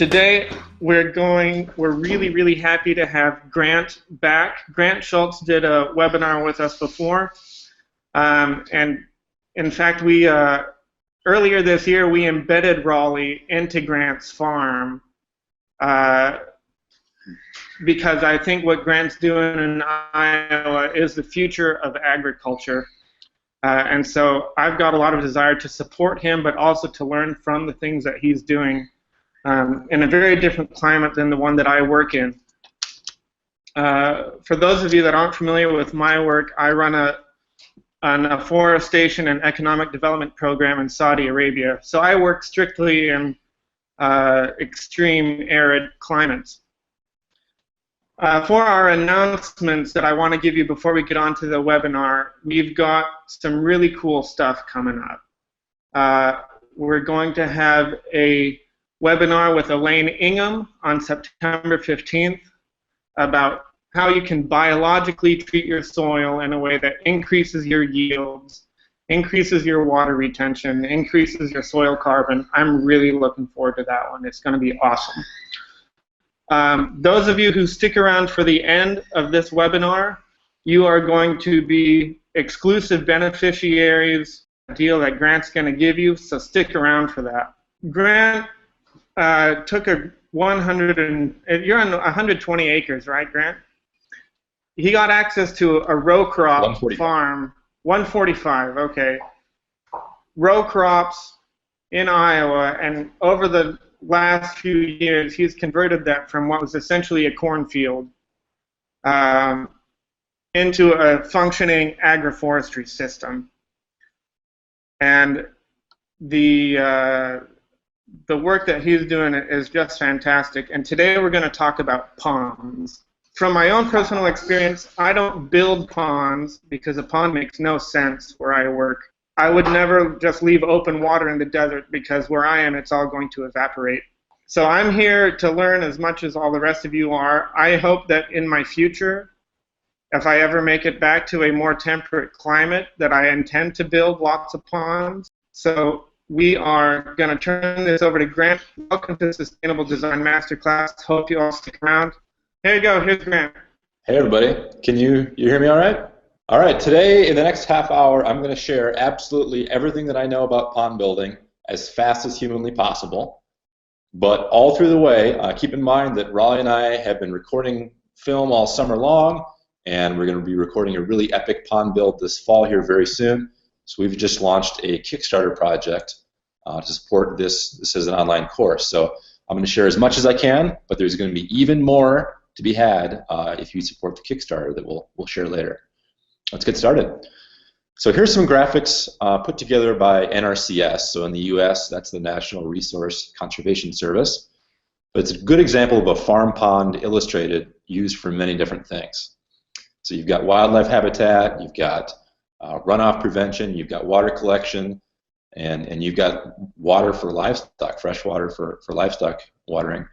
Today we're really happy to have Grant back. Grant Schultz did a webinar with us before, and in fact we earlier this year we embedded Raleigh into Grant's farm because I think what Grant's doing in Iowa is the future of agriculture. And so I've got a lot of desire to support him, but also to learn from the things that he's doing in a very different climate than the one that I work in. For those of you that aren't familiar with my work, I run a forestation and economic development program in Saudi Arabia. So I work strictly in extreme arid climates. For our announcements that I want to give you before we get on to the webinar, we've got some really cool stuff coming up. We're going to have a webinar with Elaine Ingham on September 15th about how you can biologically treat your soil in a way that increases your yields, increases your water retention, increases your soil carbon. I'm really looking forward to that one. It's going to be awesome. Those of you who stick around for the end of this webinar, you are going to be exclusive beneficiaries of the deal that Grant's going to give you, so stick around for that. Grant took you're on 120 acres, right, Grant? He got access to a row crop farm, 145, okay. Row crops in Iowa, and over the last few years, he's converted that from what was essentially a cornfield into a functioning agroforestry system. And the work that he's doing is just fantastic. And today we're going to talk about ponds. From my own personal experience, I don't build ponds because a pond makes no sense where I work. I would never just leave open water in the desert because where I am, it's all going to evaporate. So I'm here to learn as much as all the rest of you are. I hope that in my future, if I ever make it back to a more temperate climate, that I intend to build lots of ponds. So we are going to turn this over to Grant. Welcome to Sustainable Design Masterclass. Hope you all stick around. Here you go. Here's Grant. Hey, everybody. Can you hear me all right? All right, today in the next half hour, I'm going to share absolutely everything that I know about pond building as fast as humanly possible. But all through the way, keep in mind that Raleigh and I have been recording film all summer long, and we're going to be recording a really epic pond build this fall here very soon. So we've just launched a Kickstarter project to support this. This is an online course. So I'm going to share as much as I can, but there's going to be even more to be had if you support the Kickstarter that we'll share later. Let's get started. So here's some graphics put together by NRCS. So in the US, that's the National Resource Conservation Service. But it's a good example of a farm pond illustrated, used for many different things. So you've got wildlife habitat, you've got runoff prevention, you've got water collection, and you've got water for livestock, fresh water for livestock watering.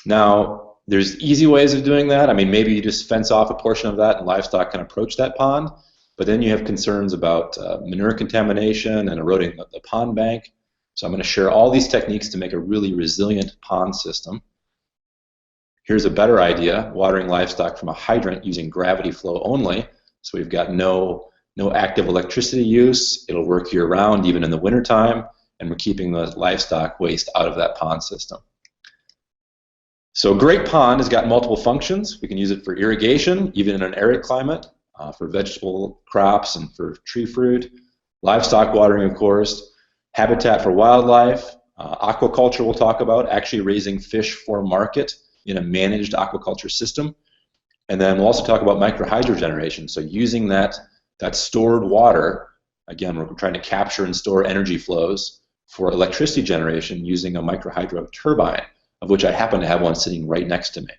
Now, there's easy ways of doing that. I mean, maybe you just fence off a portion of that and livestock can approach that pond, but then you have concerns about manure contamination and eroding the pond bank. So I'm going to share all these techniques to make a really resilient pond system. Here's a better idea, watering livestock from a hydrant using gravity flow only. So we've got no active electricity use. It'll work year-round, even in the wintertime, and we're keeping the livestock waste out of that pond system. So a great pond has got multiple functions. We can use it for irrigation, even in an arid climate, for vegetable crops and for tree fruit, livestock watering, of course, habitat for wildlife, aquaculture we'll talk about, actually raising fish for market in a managed aquaculture system. And then we'll also talk about microhydro generation, so using that stored water, again, we're trying to capture and store energy flows for electricity generation using a microhydro turbine, of which I happen to have one sitting right next to me.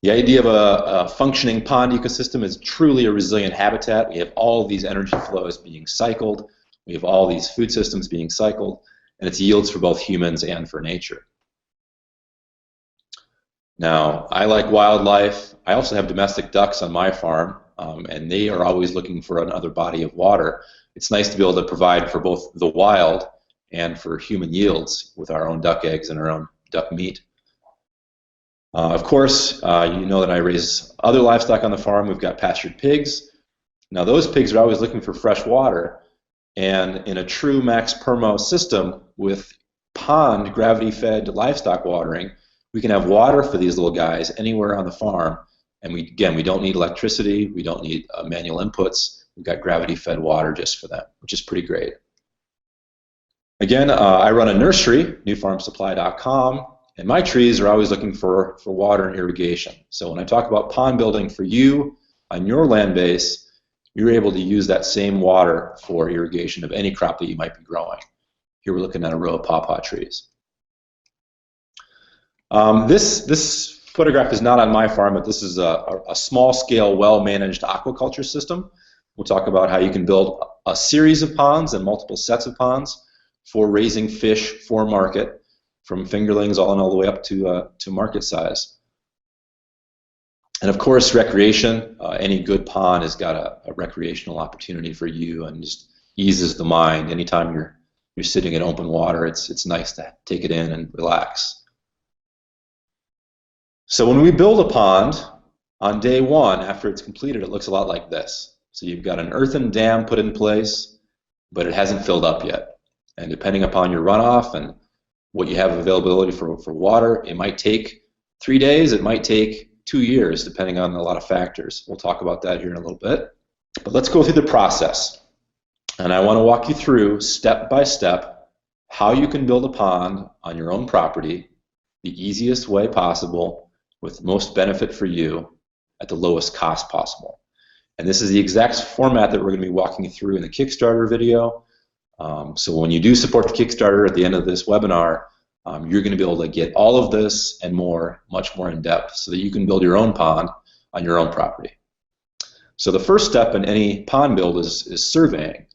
The idea of a functioning pond ecosystem is truly a resilient habitat. We have all of these energy flows being cycled. We have all these food systems being cycled, and it's yields for both humans and for nature. Now, I like wildlife. I also have domestic ducks on my farm, and they are always looking for another body of water. It's nice to be able to provide for both the wild and for human yields with our own duck eggs and our own duck meat. Of course, you know that I raise other livestock on the farm. We've got pastured pigs. Now those pigs are always looking for fresh water, and in a true max permo system with pond gravity-fed livestock watering, we can have water for these little guys anywhere on the farm. And we don't need electricity, we don't need manual inputs. We've got gravity-fed water just for them, which is pretty great. Again, I run a nursery, newfarmsupply.com, and my trees are always looking for water and irrigation. So when I talk about pond building for you on your land base, you're able to use that same water for irrigation of any crop that you might be growing. Here we're looking at a row of pawpaw trees. This photograph is not on my farm, but this is a small-scale, well-managed aquaculture system. We'll talk about how you can build a series of ponds and multiple sets of ponds for raising fish for market, from fingerlings all the way up to market size. And of course, recreation. Any good pond has got a recreational opportunity for you and just eases the mind. Anytime you're sitting in open water, it's nice to take it in and relax. So when we build a pond, on day one, after it's completed, it looks a lot like this. So you've got an earthen dam put in place, but it hasn't filled up yet. And depending upon your runoff and what you have availability for water, it might take 3 days, it might take 2 years, depending on a lot of factors. We'll talk about that here in a little bit. But let's go through the process. And I want to walk you through, step by step, how you can build a pond on your own property the easiest way possible with most benefit for you at the lowest cost possible. And this is the exact format that we're going to be walking you through in the Kickstarter video. So when you do support the Kickstarter at the end of this webinar, you're going to be able to get all of this and more, much more in depth, so that you can build your own pond on your own property. So the first step in any pond build is surveying.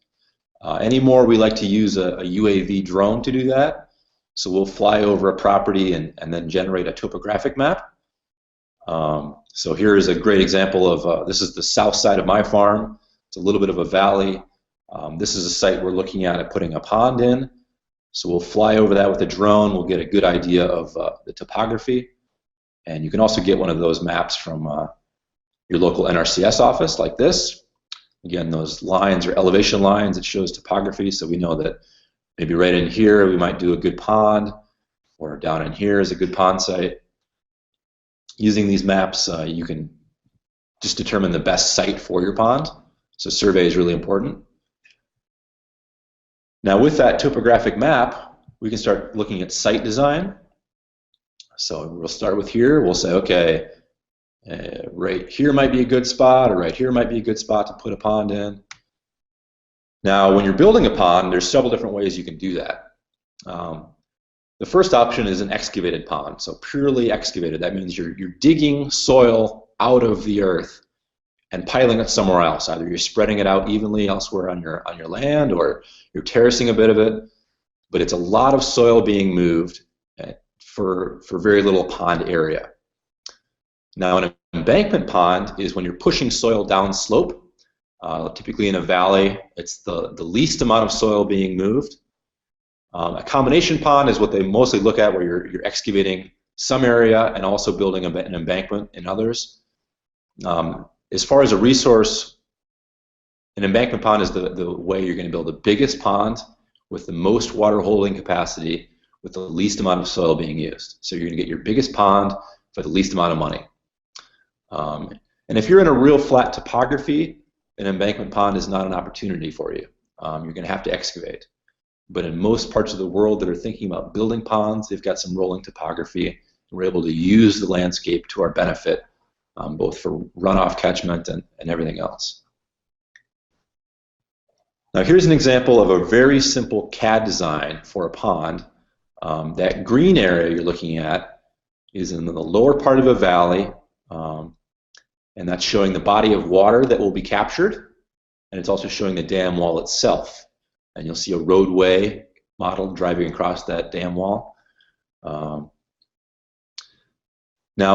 Anymore, we like to use a UAV drone to do that. So we'll fly over a property and then generate a topographic map. So here is a great example of, this is the south side of my farm. It's a little bit of a valley. This is a site we're looking at putting a pond in. So we'll fly over that with a drone. We'll get a good idea of the topography. And you can also get one of those maps from your local NRCS office like this. Again, those lines are elevation lines. It shows topography, so we know that maybe right in here we might do a good pond, or down in here is a good pond site. Using these maps, you can just determine the best site for your pond. So survey is really important. Now with that topographic map, we can start looking at site design. So we'll start with here. We'll say, okay, right here might be a good spot, or right here might be a good spot to put a pond in. Now when you're building a pond, there's several different ways you can do that. The first option is an excavated pond, so purely excavated. That means you're digging soil out of the earth and piling it somewhere else. Either you're spreading it out evenly elsewhere on your land, or you're terracing a bit of it. But it's a lot of soil being moved for very little pond area. Now an embankment pond is when you're pushing soil down slope. Typically in a valley, it's the least amount of soil being moved. A combination pond is what they mostly look at, where you're excavating some area and also building an embankment in others. As far as a resource, an embankment pond is the way you're going to build the biggest pond with the most water holding capacity with the least amount of soil being used. So you're going to get your biggest pond for the least amount of money. And if you're in a real flat topography, an embankment pond is not an opportunity for you. You're going to have to excavate. But in most parts of the world that are thinking about building ponds, they've got some rolling topography, and we're able to use the landscape to our benefit, both for runoff catchment and everything else. Now here's an example of a very simple CAD design for a pond. That green area you're looking at is in the lower part of a valley, and that's showing the body of water that will be captured, and it's also showing the dam wall itself. And you'll see a roadway model driving across that dam wall. Now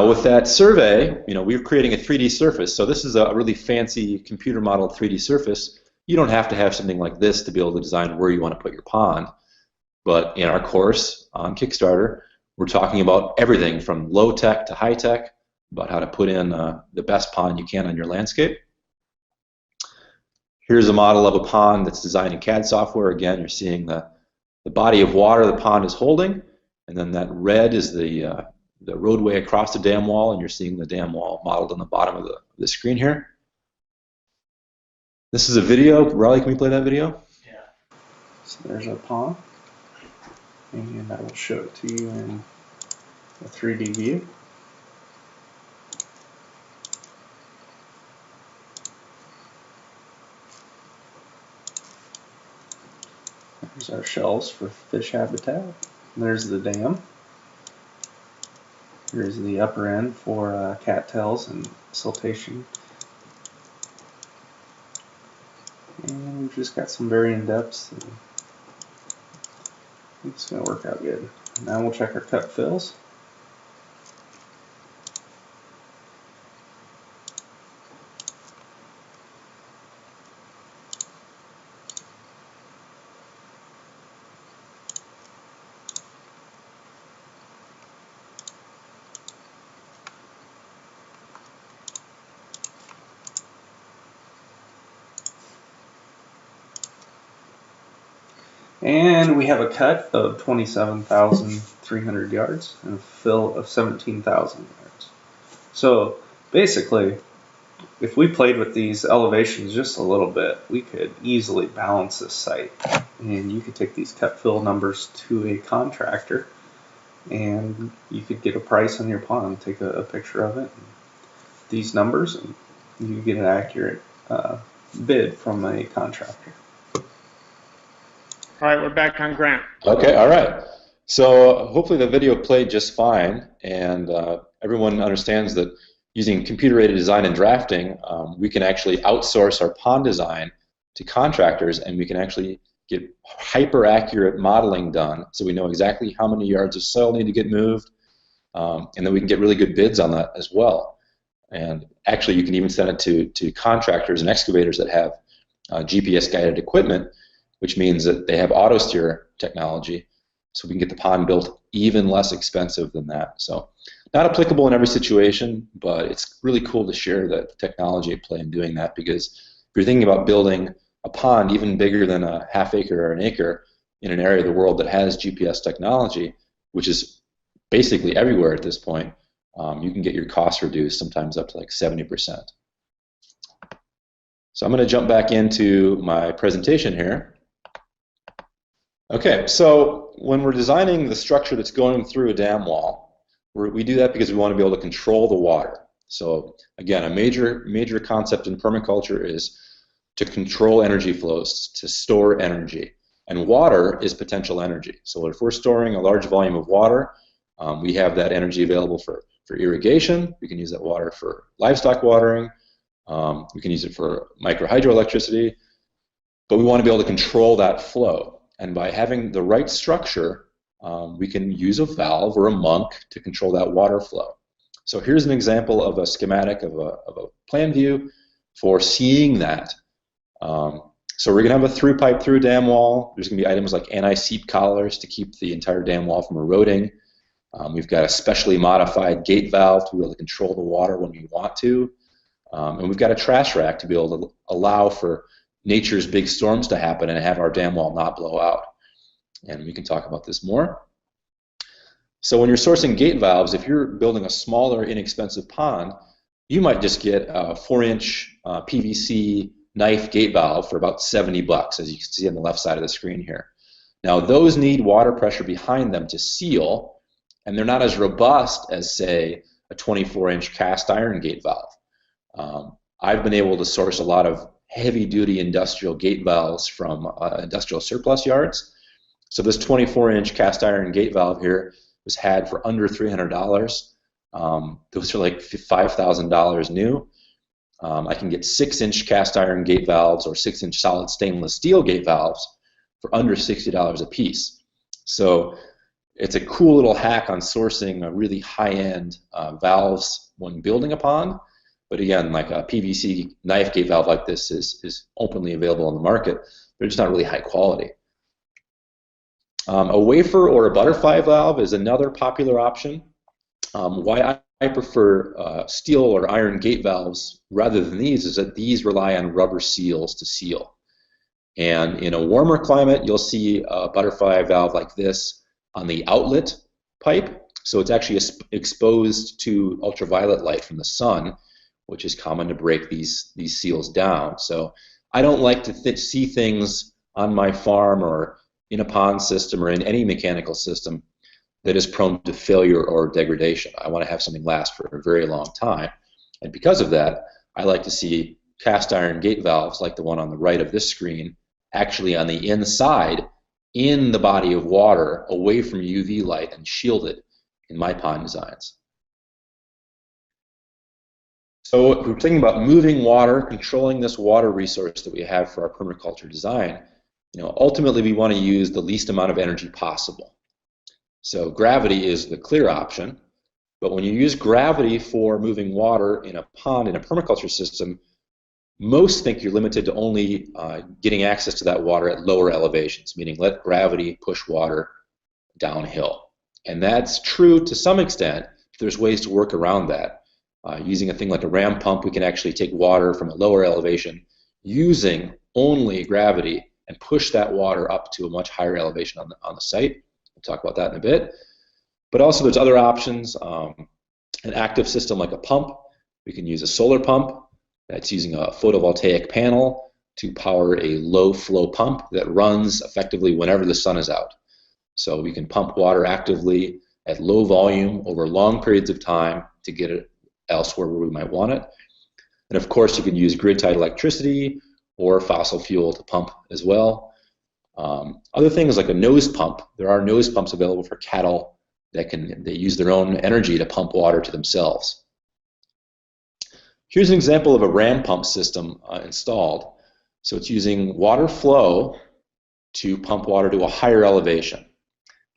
with that survey, we're creating a 3D surface. So this is a really fancy computer model 3D surface. You don't have to have something like this to be able to design where you want to put your pond. But in our course on Kickstarter, we're talking about everything from low tech to high tech, about how to put in the best pond you can on your landscape. Here's a model of a pond that's designed in CAD software. Again, you're seeing the body of water the pond is holding, and then that red is the roadway across the dam wall, and you're seeing the dam wall modeled on the bottom of the screen here. This is a video. Riley, can we play that video? Yeah. So there's a pond, and I will show it to you in a 3D view. There's our shelves for fish habitat. There's the dam. Here's the upper end for cattails and siltation. And we've just got some varying depths. And I think it's going to work out good. Now we'll check our cut fills. And we have a cut of 27,300 yards and a fill of 17,000 yards. So basically, if we played with these elevations just a little bit, we could easily balance this site. And you could take these cut fill numbers to a contractor, and you could get a price on your pond, take a picture of it, these numbers, and you get an accurate bid from a contractor. All right, we're back on Grant. Okay, all right. So hopefully the video played just fine, and everyone understands that using computer-aided design and drafting, we can actually outsource our pond design to contractors, and we can actually get hyper-accurate modeling done, so we know exactly how many yards of soil need to get moved, and then we can get really good bids on that as well. And actually, you can even send it to contractors and excavators that have GPS-guided equipment, which means that they have auto steer technology, so we can get the pond built even less expensive than that. So not applicable in every situation, but it's really cool to share the technology at play in doing that, because if you're thinking about building a pond even bigger than a half acre or an acre in an area of the world that has GPS technology, which is basically everywhere at this point, you can get your costs reduced sometimes up to like 70%. So I'm going to jump back into my presentation here. Okay, so when we're designing the structure that's going through a dam wall, we do that because we want to be able to control the water. So again, a major concept in permaculture is to control energy flows, to store energy. And water is potential energy. So if we're storing a large volume of water, we have that energy available for irrigation. We can use that water for livestock watering. We can use it for micro hydroelectricity. But we want to be able to control that flow. And by having the right structure, we can use a valve or a monk to control that water flow. So here's an example of a schematic of a plan view for seeing that. So we're going to have a through pipe through a dam wall. There's going to be items like anti-seep collars to keep the entire dam wall from eroding. We've got a specially modified gate valve to be able to control the water when we want to. And we've got a trash rack to be able to allow for nature's big storms to happen and have our dam wall not blow out. And we can talk about this more. So when you're sourcing gate valves, if you're building a smaller, inexpensive pond, you might just get a 4-inch PVC knife gate valve for about $70, as you can see on the left side of the screen here. Now those need water pressure behind them to seal, and they're not as robust as, say, a 24-inch cast iron gate valve. I've been able to source a lot of heavy-duty industrial gate valves from industrial surplus yards. So this 24-inch cast iron gate valve here was had for under $300. Those are like $5,000 new. I can get 6-inch cast iron gate valves or 6-inch solid stainless steel gate valves for under $60 a piece. So it's a cool little hack on sourcing a really high-end valves when building a pond. But again, like a PVC knife gate valve like this is openly available on the market. They're just not really high quality. A wafer or a butterfly valve is another popular option. Why I prefer steel or iron gate valves rather than these is that these rely on rubber seals to seal. And in a warmer climate, you'll see a butterfly valve like this on the outlet pipe. So it's actually exposed to ultraviolet light from the sun, which is common to break these seals down. So I don't like to see things on my farm or in a pond system or in any mechanical system that is prone to failure or degradation. I want to have something last for a very long time. And because of that, I like to see cast iron gate valves like the one on the right of this screen actually on the inside in the body of water away from UV light and shielded in my pond designs. So if we're thinking about moving water, controlling this water resource that we have for our permaculture design, ultimately we want to use the least amount of energy possible. So gravity is the clear option, but when you use gravity for moving water in a pond in a permaculture system, most think you're limited to only getting access to that water at lower elevations, meaning let gravity push water downhill. And that's true to some extent. There's ways to work around that. Using a thing like a ram pump, we can actually take water from a lower elevation using only gravity and push that water up to a much higher elevation on the site. We'll talk about that in a bit. But also there's other options. An active system like a pump. We can use a solar pump that's using a photovoltaic panel to power a low flow pump that runs effectively whenever the sun is out. So we can pump water actively at low volume over long periods of time to get it elsewhere where we might want it. And of course you can use grid-tied electricity or fossil fuel to pump as well. Other things like a nose pump. There are nose pumps available for cattle that they use their own energy to pump water to themselves. Here's an example of a ram pump system installed. So it's using water flow to pump water to a higher elevation.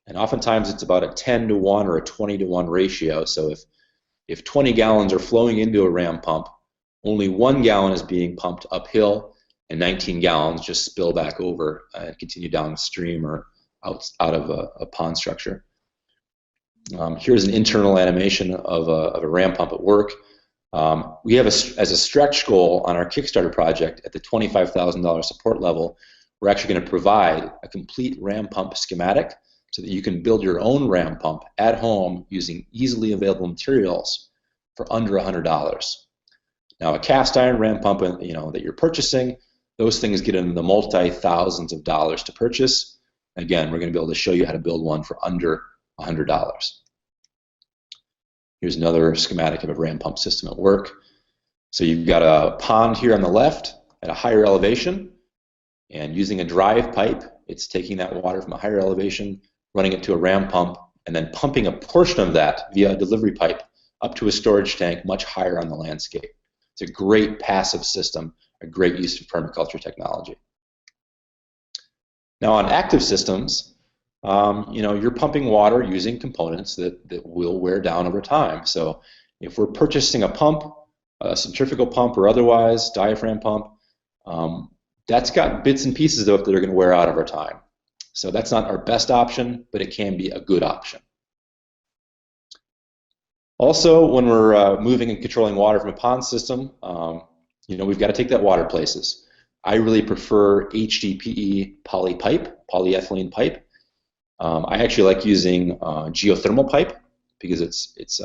And oftentimes it's about a 10-to-1 or a 20-to-1 ratio. So if 20 gallons are flowing into a ram pump, only 1 gallon is being pumped uphill and 19 gallons just spill back over and continue downstream or out of a pond structure. Here's an internal animation of a ram pump at work. We have, as a stretch goal on our Kickstarter project at the $25,000 support level, we're actually going to provide a complete ram pump schematic so that you can build your own ram pump at home using easily available materials for under $100. Now, a cast iron ram pump, that you're purchasing, those things get into the multi-thousands of dollars to purchase. Again, we're going to be able to show you how to build one for under $100. Here's another schematic of a ram pump system at work. So you've got a pond here on the left at a higher elevation, and using a drive pipe, it's taking that water from a higher elevation, running it to a ram pump, and then pumping a portion of that via a delivery pipe up to a storage tank much higher on the landscape. It's a great passive system, a great use of permaculture technology. Now on active systems, you're pumping water using components that will wear down over time. So if we're purchasing a pump, a centrifugal pump or otherwise, diaphragm pump, that's got bits and pieces of it that are going to wear out over time. So that's not our best option, but it can be a good option. Also, when we're moving and controlling water from a pond system, we've got to take that water places. I really prefer HDPE poly pipe, polyethylene pipe. I actually like using geothermal pipe because it's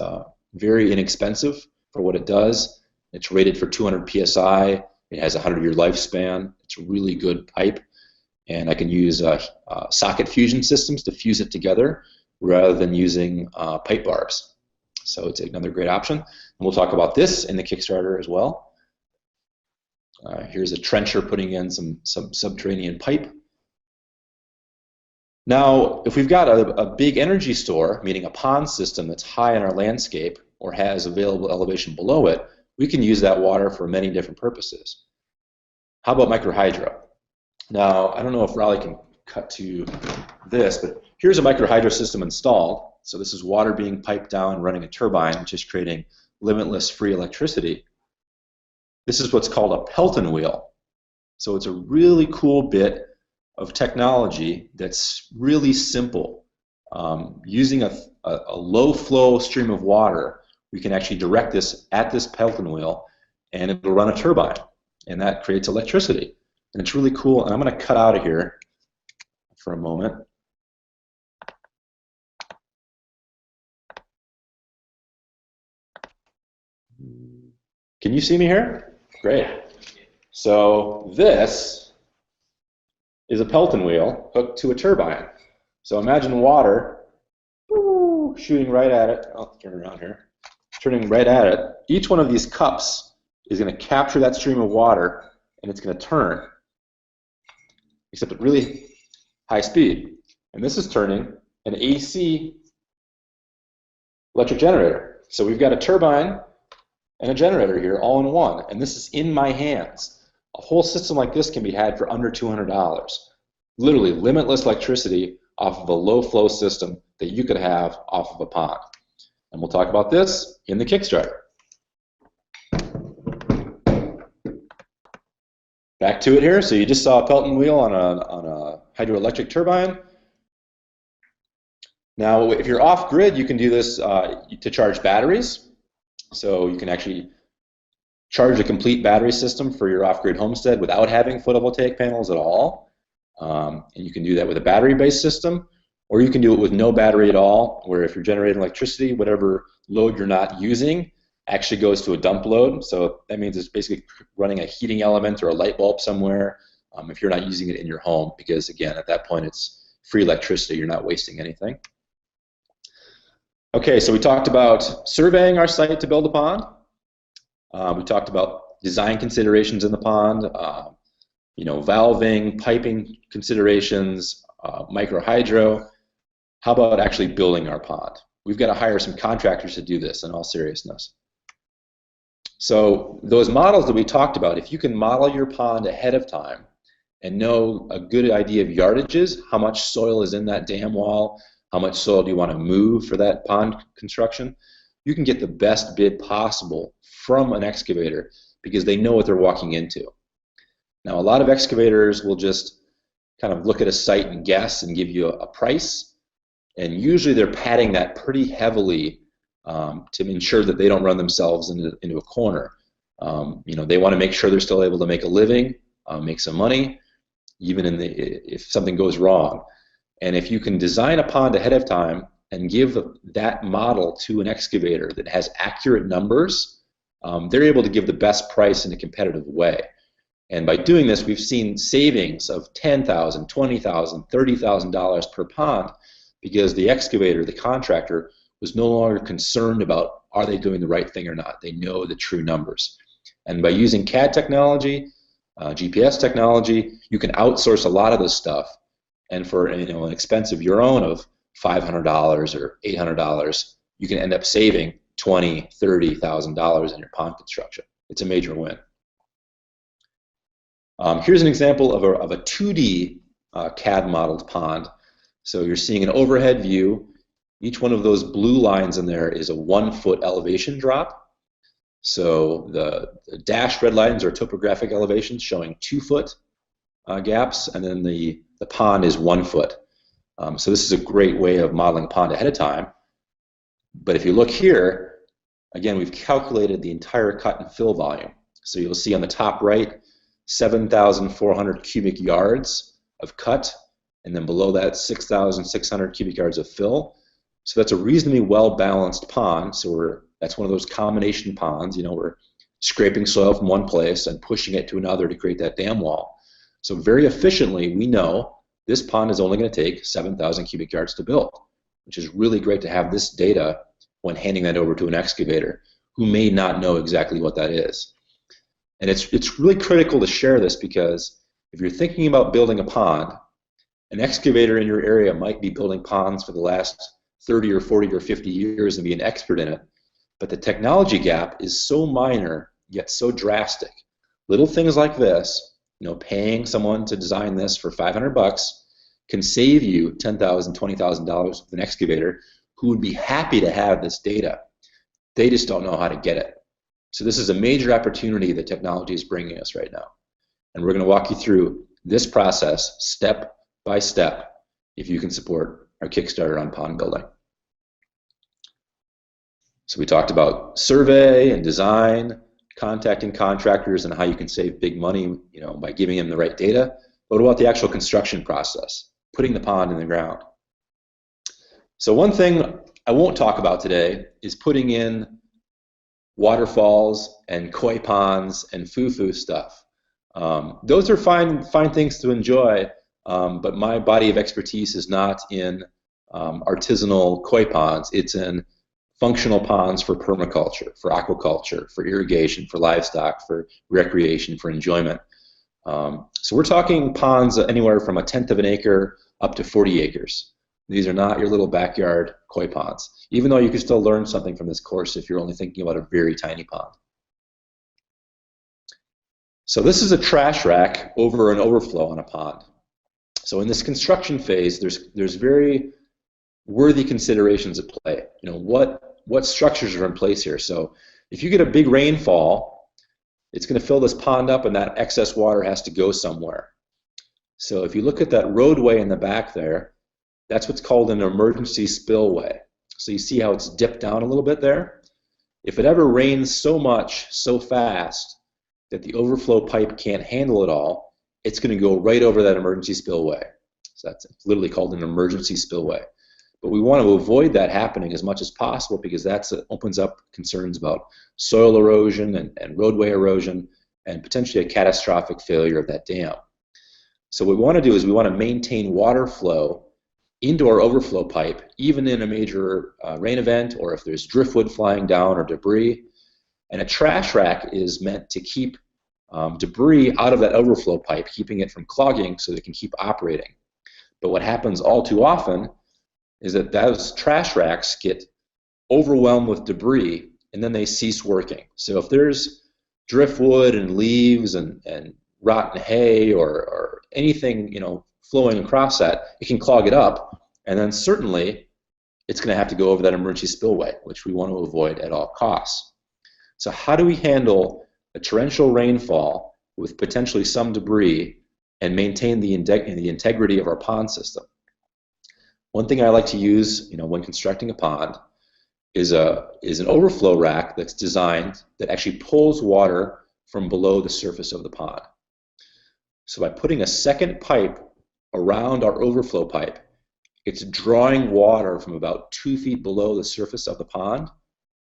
very inexpensive for what it does. It's rated for 200 psi. It has a 100-year lifespan. It's a really good pipe, and I can use socket fusion systems to fuse it together rather than using pipe barbs. So it's another great option. And we'll talk about this in the Kickstarter as well. Here's a trencher putting in some subterranean pipe. Now, if we've got a big energy store, meaning a pond system that's high in our landscape or has available elevation below it, we can use that water for many different purposes. How about microhydro? Now, I don't know if Raleigh can cut to this, but here's a microhydro system installed. So this is water being piped down, running a turbine, which is creating limitless free electricity. This is what's called a Pelton wheel. So it's a really cool bit of technology that's really simple. Using a low flow stream of water, we can actually direct this at this Pelton wheel, and it will run a turbine, and that creates electricity. And it's really cool. And I'm going to cut out of here for a moment. Can you see me here? Great. So this is a Pelton wheel hooked to a turbine. So imagine water shooting right at it. I'll turn around here. Turning right at it. Each one of these cups is going to capture that stream of water, and it's going to turn, except at really high speed. And this is turning an AC electric generator. So we've got a turbine and a generator here all in one, and this is in my hands. A whole system like this can be had for under $200. Literally limitless electricity off of a low flow system that you could have off of a pond. And we'll talk about this in the Kickstarter. Back to it here. So you just saw a Pelton wheel on a hydroelectric turbine. Now, if you're off grid, you can do this to charge batteries. So you can actually charge a complete battery system for your off-grid homestead without having photovoltaic panels at all. And you can do that with a battery-based system, or you can do it with no battery at all, where if you're generating electricity, whatever load you're not using actually goes to a dump load. So that means it's basically running a heating element or a light bulb somewhere if you're not using it in your home, because again, at that point it's free electricity, you're not wasting anything. Okay, so we talked about surveying our site to build a pond. We talked about design considerations in the pond, valving, piping considerations, micro hydro. How about actually building our pond? We've got to hire some contractors to do this, in all seriousness. So those models that we talked about, if you can model your pond ahead of time and know a good idea of yardages, how much soil is in that dam wall, how much soil do you want to move for that pond construction, you can get the best bid possible from an excavator because they know what they're walking into. Now, a lot of excavators will just kind of look at a site and guess and give you a price, and usually they're padding that pretty heavily to ensure that they don't run themselves into a corner. They want to make sure they're still able to make a living, make some money, even if something goes wrong. And if you can design a pond ahead of time and give that model to an excavator that has accurate numbers, they're able to give the best price in a competitive way. And by doing this, we've seen savings of $10,000, $20,000, $30,000 per pond because the excavator, the contractor, was no longer concerned about are they doing the right thing or not. They know the true numbers. And by using CAD technology, GPS technology, you can outsource a lot of this stuff. And for an expense of your own of $500 or $800, you can end up saving $20,000, $30,000 in your pond construction. It's a major win. Here's an example of a 2D CAD modeled pond. So you're seeing an overhead view. Each one of those blue lines in there is a 1-foot elevation drop. So the dashed red lines are topographic elevations showing 2-foot gaps, and then the pond is 1 foot. So this is a great way of modeling a pond ahead of time. But if you look here, again, we've calculated the entire cut and fill volume. So you'll see on the top right, 7,400 cubic yards of cut, and then below that, 6,600 cubic yards of fill. So that's a reasonably well-balanced pond. So that's one of those combination ponds. We're scraping soil from one place and pushing it to another to create that dam wall. So very efficiently, we know this pond is only going to take 7,000 cubic yards to build, which is really great to have this data when handing that over to an excavator who may not know exactly what that is. And it's really critical to share this because if you're thinking about building a pond, an excavator in your area might be building ponds for the last 30 or 40 or 50 years and be an expert in it, but the technology gap is so minor yet so drastic. Little things like this, paying someone to design this for $500 can save you $10,000, $20,000 with an excavator who would be happy to have this data. They just don't know how to get it. So this is a major opportunity that technology is bringing us right now. And we're going to walk you through this process step by step if you can support our Kickstarter on pond building. So we talked about survey and design, contacting contractors and how you can save big money, by giving them the right data. But what about the actual construction process, putting the pond in the ground? So one thing I won't talk about today is putting in waterfalls and koi ponds and foo-foo stuff. Those are fine things to enjoy, but my body of expertise is not in artisanal koi ponds. It's in functional ponds for permaculture, for aquaculture, for irrigation, for livestock, for recreation, for enjoyment. So we're talking ponds anywhere from 1/10 of an acre up to 40 acres. These are not your little backyard koi ponds, even though you can still learn something from this course if you're only thinking about a very tiny pond. So this is a trash rack over an overflow on a pond. So in this construction phase, there's very worthy considerations at play. What structures are in place here? So if you get a big rainfall, it's going to fill this pond up, and that excess water has to go somewhere. So if you look at that roadway in the back there, that's what's called an emergency spillway. So you see how it's dipped down a little bit there? If it ever rains so much, so fast, that the overflow pipe can't handle it all, it's going to go right over that emergency spillway. So that's literally called an emergency spillway. But we want to avoid that happening as much as possible, because that opens up concerns about soil erosion and roadway erosion and potentially a catastrophic failure of that dam. So what we want to do is we want to maintain water flow into our overflow pipe, even in a major rain event, or if there's driftwood flying down or debris. And a trash rack is meant to keep debris out of that overflow pipe, keeping it from clogging so that it can keep operating. But what happens all too often is that those trash racks get overwhelmed with debris, and then they cease working. So if there's driftwood and leaves and rotten hay or anything flowing across that, it can clog it up, and then certainly it's going to have to go over that emergency spillway, which we want to avoid at all costs. So how do we handle a torrential rainfall with potentially some debris and maintain the integrity of our pond system? One thing I like to use, when constructing a pond, is an overflow rack that's designed that actually pulls water from below the surface of the pond. So by putting a second pipe around our overflow pipe, it's drawing water from about 2 feet below the surface of the pond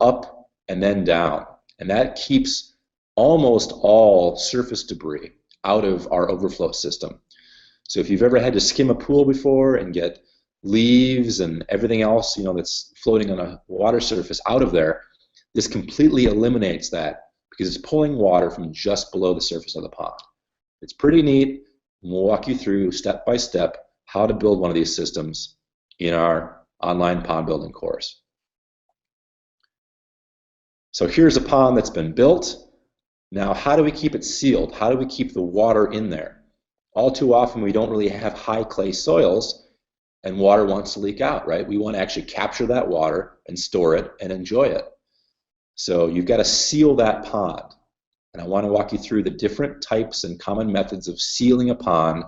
up and then down, and that keeps almost all surface debris out of our overflow system. So if you've ever had to skim a pool before and get leaves and everything else that's floating on a water surface out of there, this completely eliminates that, because it's pulling water from just below the surface of the pond. It's pretty neat. We'll walk you through step by step how to build one of these systems in our online pond building course. So here's a pond that's been built. Now, how do we keep it sealed? How do we keep the water in there? All too often we don't really have high clay soils, and water wants to leak out, right? We want to actually capture that water and store it and enjoy it. So you've got to seal that pond. And I want to walk you through the different types and common methods of sealing a pond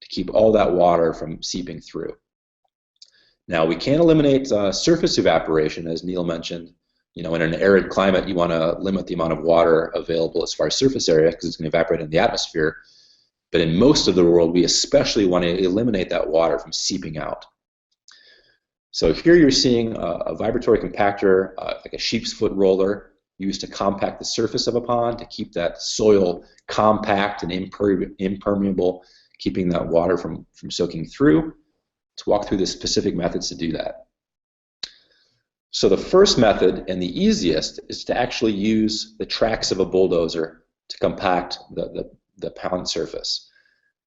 to keep all that water from seeping through. Now, we can't eliminate surface evaporation, as Neal mentioned. In an arid climate, you want to limit the amount of water available as far as surface area, because it's going to evaporate in the atmosphere. But in most of the world, we especially want to eliminate that water from seeping out. So here you're seeing a vibratory compactor, like a sheep's foot roller, used to compact the surface of a pond to keep that soil compact and impermeable, keeping that water from soaking through. Let's walk through the specific methods to do that. So the first method, and the easiest, is to actually use the tracks of a bulldozer to compact the pond surface.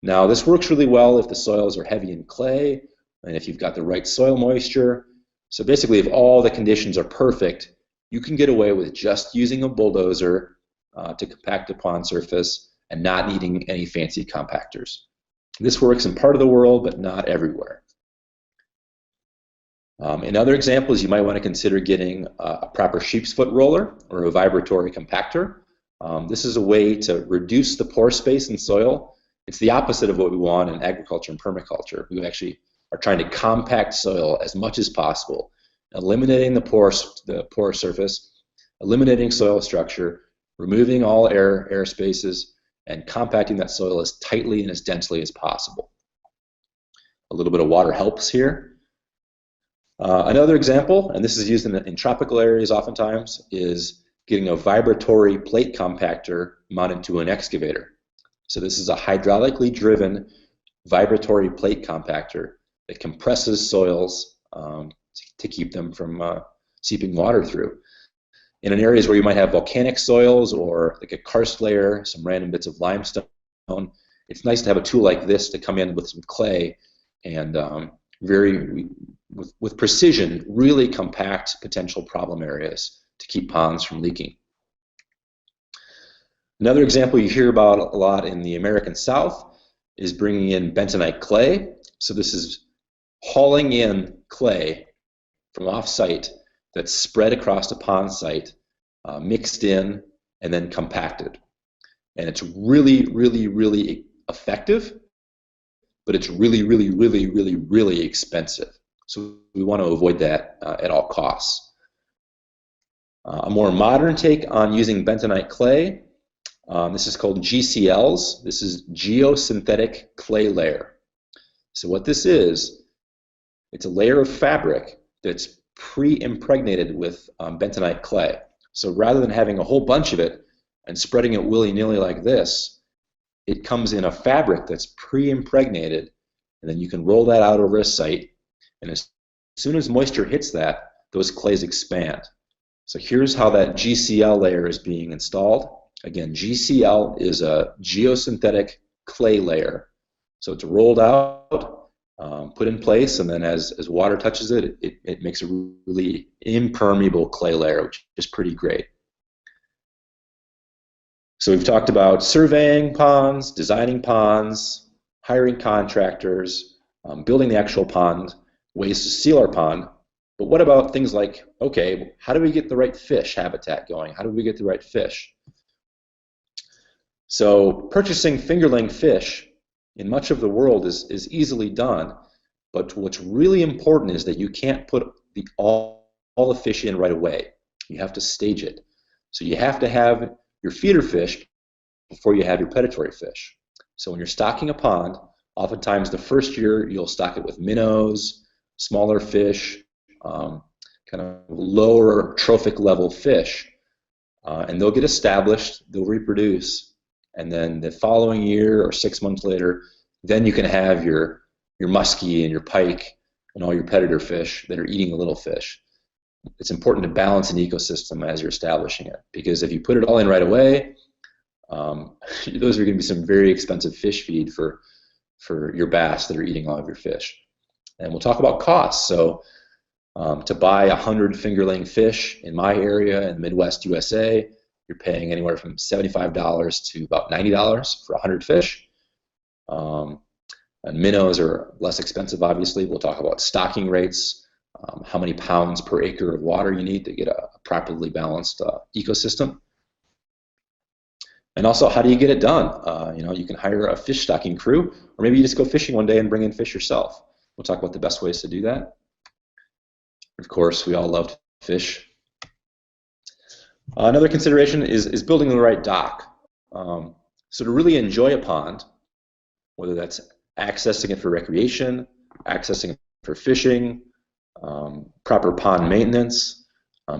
Now, this works really well if the soils are heavy in clay and if you've got the right soil moisture. So basically, if all the conditions are perfect, you can get away with just using a bulldozer to compact the pond surface and not needing any fancy compactors. This works in part of the world, but not everywhere. In other examples, you might want to consider getting a proper sheep's foot roller or a vibratory compactor. This is a way to reduce the pore space in soil It's the opposite of what we want in agriculture and permaculture. We actually are trying to compact soil as much as possible, eliminating the pore surface, eliminating soil structure, removing all air spaces, and compacting that soil as tightly and as densely as possible. A little bit of water helps here. Another example, and this is used in tropical areas oftentimes, is getting a vibratory plate compactor mounted to an excavator. So this is a hydraulically driven vibratory plate compactor that compresses soils to keep them from seeping water through. In areas where you might have volcanic soils or like a karst layer, some random bits of limestone, it's nice to have a tool like this to come in with some clay and with precision really compact potential problem areas to keep ponds from leaking. Another example you hear about a lot in the American South is bringing in bentonite clay. So this is hauling in clay from off-site that's spread across a pond site, mixed in, and then compacted. And it's really, really, really effective, but it's really, really, really, really, really expensive. So we want to avoid that at all costs. A more modern take on using bentonite clay, this is called GCLs. This is geosynthetic clay layer. So what this is, it's a layer of fabric that's pre-impregnated with bentonite clay. So rather than having a whole bunch of it and spreading it willy-nilly like this, it comes in a fabric that's pre-impregnated, and then you can roll that out over a site, and as soon as moisture hits that, those clays expand. So here's how that GCL layer is being installed. Again, GCL is a geosynthetic clay layer. So it's rolled out, put in place, and then as water touches it, it makes a really impermeable clay layer, which is pretty great. So we've talked about surveying ponds, designing ponds, hiring contractors, building the actual pond, ways to seal our pond. But what about things like, okay, how do we get the right fish habitat going? How do we get the right fish? So purchasing fingerling fish in much of the world is easily done, but what's really important is that you can't put all the fish in right away. You have to stage it. So you have to have your feeder fish before you have your predatory fish. So when you're stocking a pond, oftentimes the first year you'll stock it with minnows, smaller fish, kind of lower trophic level fish, and they'll get established, they'll reproduce, and then the following year or 6 months later, then you can have your muskie and your pike and all your predator fish that are eating the little fish. It's important to balance an ecosystem as you're establishing it, because if you put it all in right away, those are going to be some very expensive fish feed for your bass that are eating all of your fish. And we'll talk about costs. So to buy 100 fingerling fish in my area in the Midwest USA, you're paying anywhere from $75 to about $90 for 100 fish. And minnows are less expensive, obviously. We'll talk about stocking rates, how many pounds per acre of water you need to get a properly balanced ecosystem. And also, how do you get it done? You can hire a fish stocking crew, or maybe you just go fishing one day and bring in fish yourself. We'll talk about the best ways to do that. Of course, we all love to fish. Another consideration is building the right dock. So to really enjoy a pond, whether that's accessing it for recreation, accessing it for fishing, proper pond maintenance,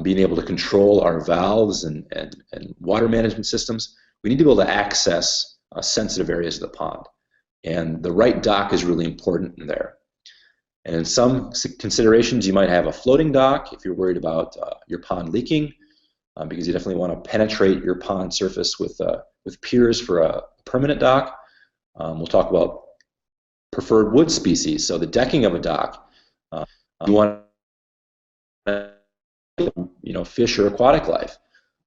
being able to control our valves and water management systems, we need to be able to access sensitive areas of the pond. And the right dock is really important in there. And in some considerations, you might have a floating dock if you're worried about your pond leaking, because you definitely want to penetrate your pond surface with piers for a permanent dock. We'll talk about preferred wood species, so the decking of a dock. You want fish or aquatic life?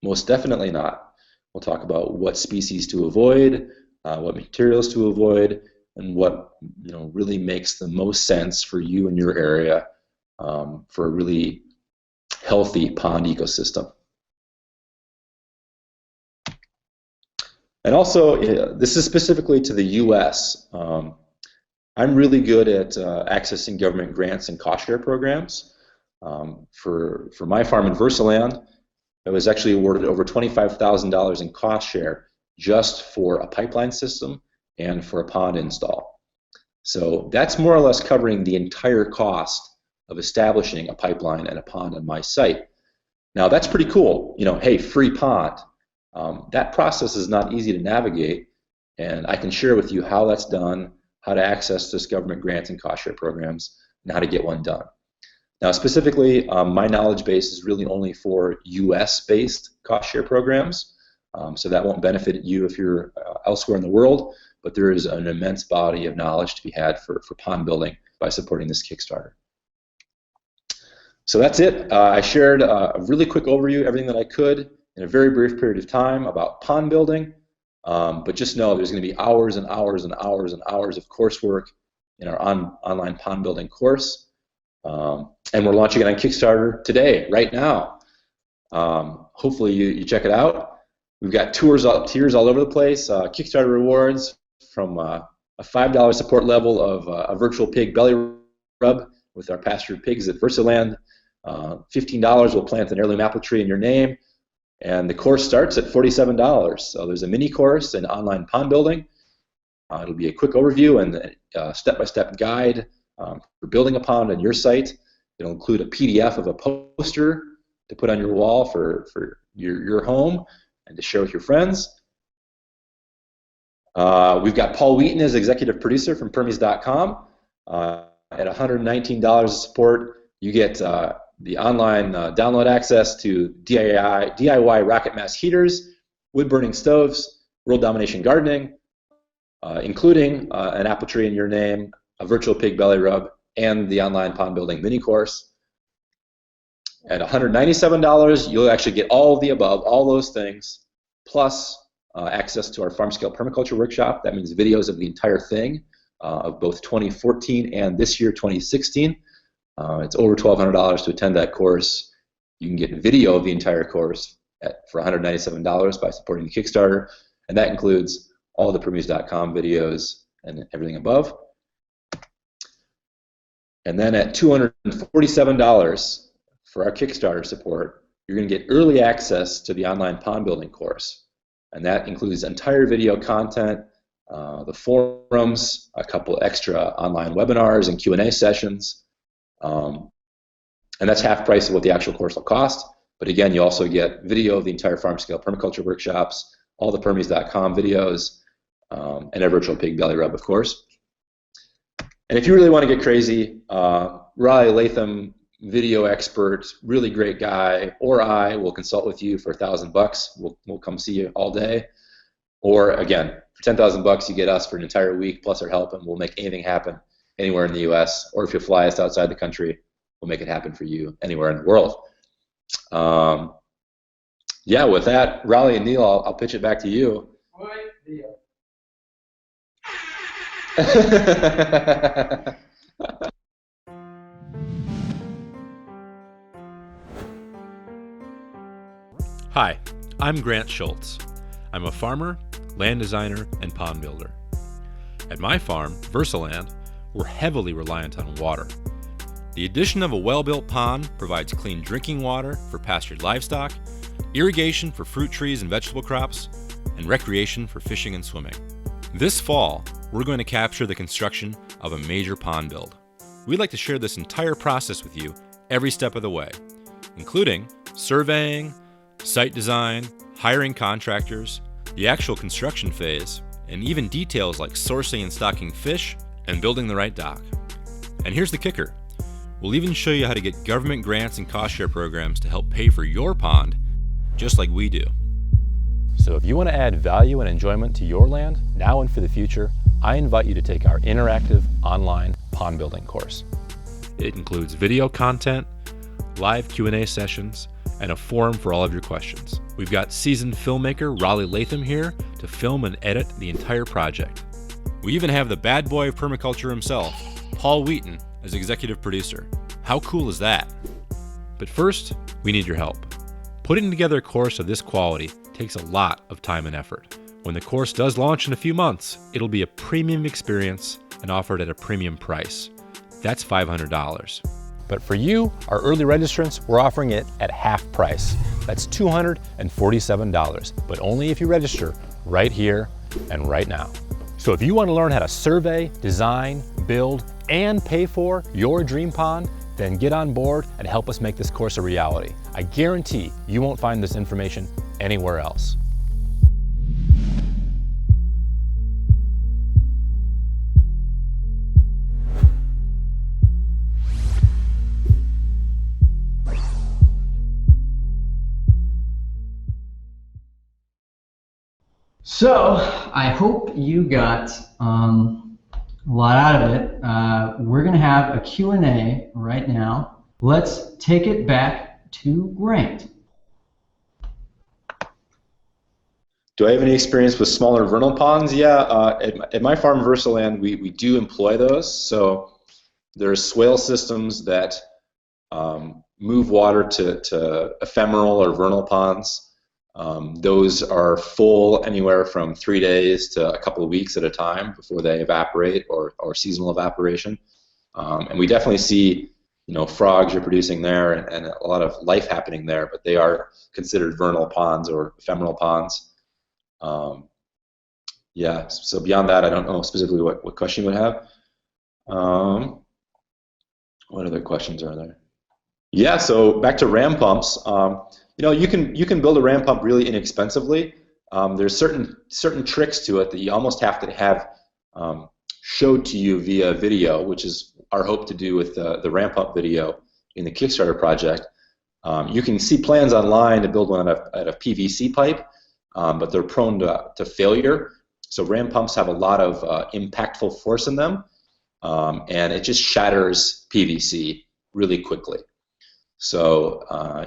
Most definitely not. We'll talk about what species to avoid, what materials to avoid, and what really makes the most sense for you and your area for a really healthy pond ecosystem. And also, this is specifically to the U.S. I'm really good at accessing government grants and cost share programs. For my farm in Versaland, I was actually awarded over $25,000 in cost share just for a pipeline system and for a pond install. So that's more or less covering the entire cost of establishing a pipeline and a pond on my site. Now that's pretty cool. Hey, free pond. That process is not easy to navigate, and I can share with you how that's done, how to access this government grants and cost share programs, and how to get one done. Now specifically, my knowledge base is really only for US-based cost share programs, so that won't benefit you if you're elsewhere in the world, but there is an immense body of knowledge to be had for pond building by supporting this Kickstarter. So that's it. I shared a really quick overview, everything that I could in a very brief period of time about pond building, but just know there's going to be hours and hours and hours and hours of coursework in our online pond building course. And we're launching it on Kickstarter today, right now. Hopefully you check it out. We've got tiers all over the place, Kickstarter rewards from a $5 support level of a virtual pig belly rub with our pastured pigs at Versaland. $15 will plant an heirloom apple tree in your name, and the course starts at $47. So there's a mini course in online pond building. It'll be a quick overview and a step-by-step guide for building a pond on your site. It'll include a PDF of a poster to put on your wall for your home and to share with your friends. We've got Paul Wheaton as executive producer from Permies.com. At $119 of support, you get the online download access to DIY rocket mass heaters, wood-burning stoves, world domination gardening, including an apple tree in your name, a virtual pig belly rub, and the online pond building mini course. At $197, you'll actually get all of the above, all those things, plus access to our farm scale permaculture workshop. That means videos of the entire thing, of both 2014 and this year, 2016. It's over $1,200 to attend that course. You can get video of the entire course for $197 by supporting the Kickstarter, and that includes all the Permies.com videos and everything above. And then at $247 for our Kickstarter support, you're going to get early access to the online pond building course, and that includes entire video content, the forums, a couple extra online webinars and Q&A sessions, and that's half price of what the actual course will cost. But again, you also get video of the entire farm scale permaculture workshops, all the Permies.com videos, and a virtual pig belly rub, of course. And if you really want to get crazy, Riley Latham, video expert, really great guy, or I will consult with you for $1,000. We'll come see you all day. Or again, for $10,000, you get us for an entire week plus our help, and we'll make anything happen anywhere in the U.S. Or if you fly us outside the country, we'll make it happen for you anywhere in the world. Yeah, with that, Riley and Neal, I'll pitch it back to you. Hi, I'm Grant Schultz. I'm a farmer, land designer, and pond builder. At my farm, Versaland, we're heavily reliant on water. The addition of a well-built pond provides clean drinking water for pastured livestock, irrigation for fruit trees and vegetable crops, and recreation for fishing and swimming. This fall, we're going to capture the construction of a major pond build. We'd like to share this entire process with you every step of the way, including surveying, site design, hiring contractors, the actual construction phase, and even details like sourcing and stocking fish and building the right dock. And here's the kicker. We'll even show you how to get government grants and cost share programs to help pay for your pond, just like we do. So if you want to add value and enjoyment to your land, now and for the future, I invite you to take our interactive online pond building course. It includes video content, live Q&A sessions, and a forum for all of your questions. We've got seasoned filmmaker Riley Latham here to film and edit the entire project. We even have the bad boy of permaculture himself, Paul Wheaton, as executive producer. How cool is that? But first, we need your help. Putting together a course of this quality takes a lot of time and effort. When the course does launch in a few months, it'll be a premium experience and offered at a premium price. That's $500. But for you, our early registrants, we're offering it at half price. That's $247, but only if you register right here and right now. So if you want to learn how to survey, design, build, and pay for your dream pond, then get on board and help us make this course a reality. I guarantee you won't find this information anywhere else. So I hope you got a lot out of it. We're going to have a Q&A right now. Let's take it back to Grant. Do I have any experience with smaller vernal ponds? Yeah, at my farm, Versaland, we do employ those. So there's swale systems that move water to ephemeral or vernal ponds. Those are full anywhere from 3 days to a couple of weeks at a time before they evaporate or seasonal evaporation. And we definitely see, frogs reproducing there and a lot of life happening there, but they are considered vernal ponds or ephemeral ponds. Yeah, so beyond that, I don't know specifically what question you would have. What other questions are there? Yeah, so back to ram pumps. You can build a ram pump really inexpensively. There's certain tricks to it that you almost have to have showed to you via video, which is our hope to do with the ram pump video in the Kickstarter project. You can see plans online to build one out of PVC pipe, but they're prone to failure. So ram pumps have a lot of impactful force in them, and it just shatters PVC really quickly. So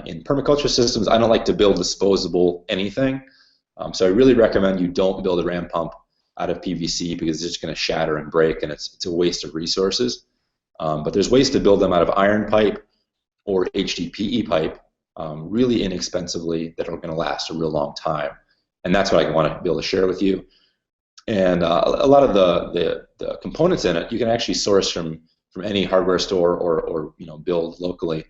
in permaculture systems, I don't like to build disposable anything. So I really recommend you don't build a ram pump out of PVC because it's just going to shatter and break, and it's a waste of resources. But there's ways to build them out of iron pipe or HDPE pipe really inexpensively that are going to last a real long time. And that's what I want to be able to share with you. And a lot of the components in it you can actually source from any hardware store or build locally.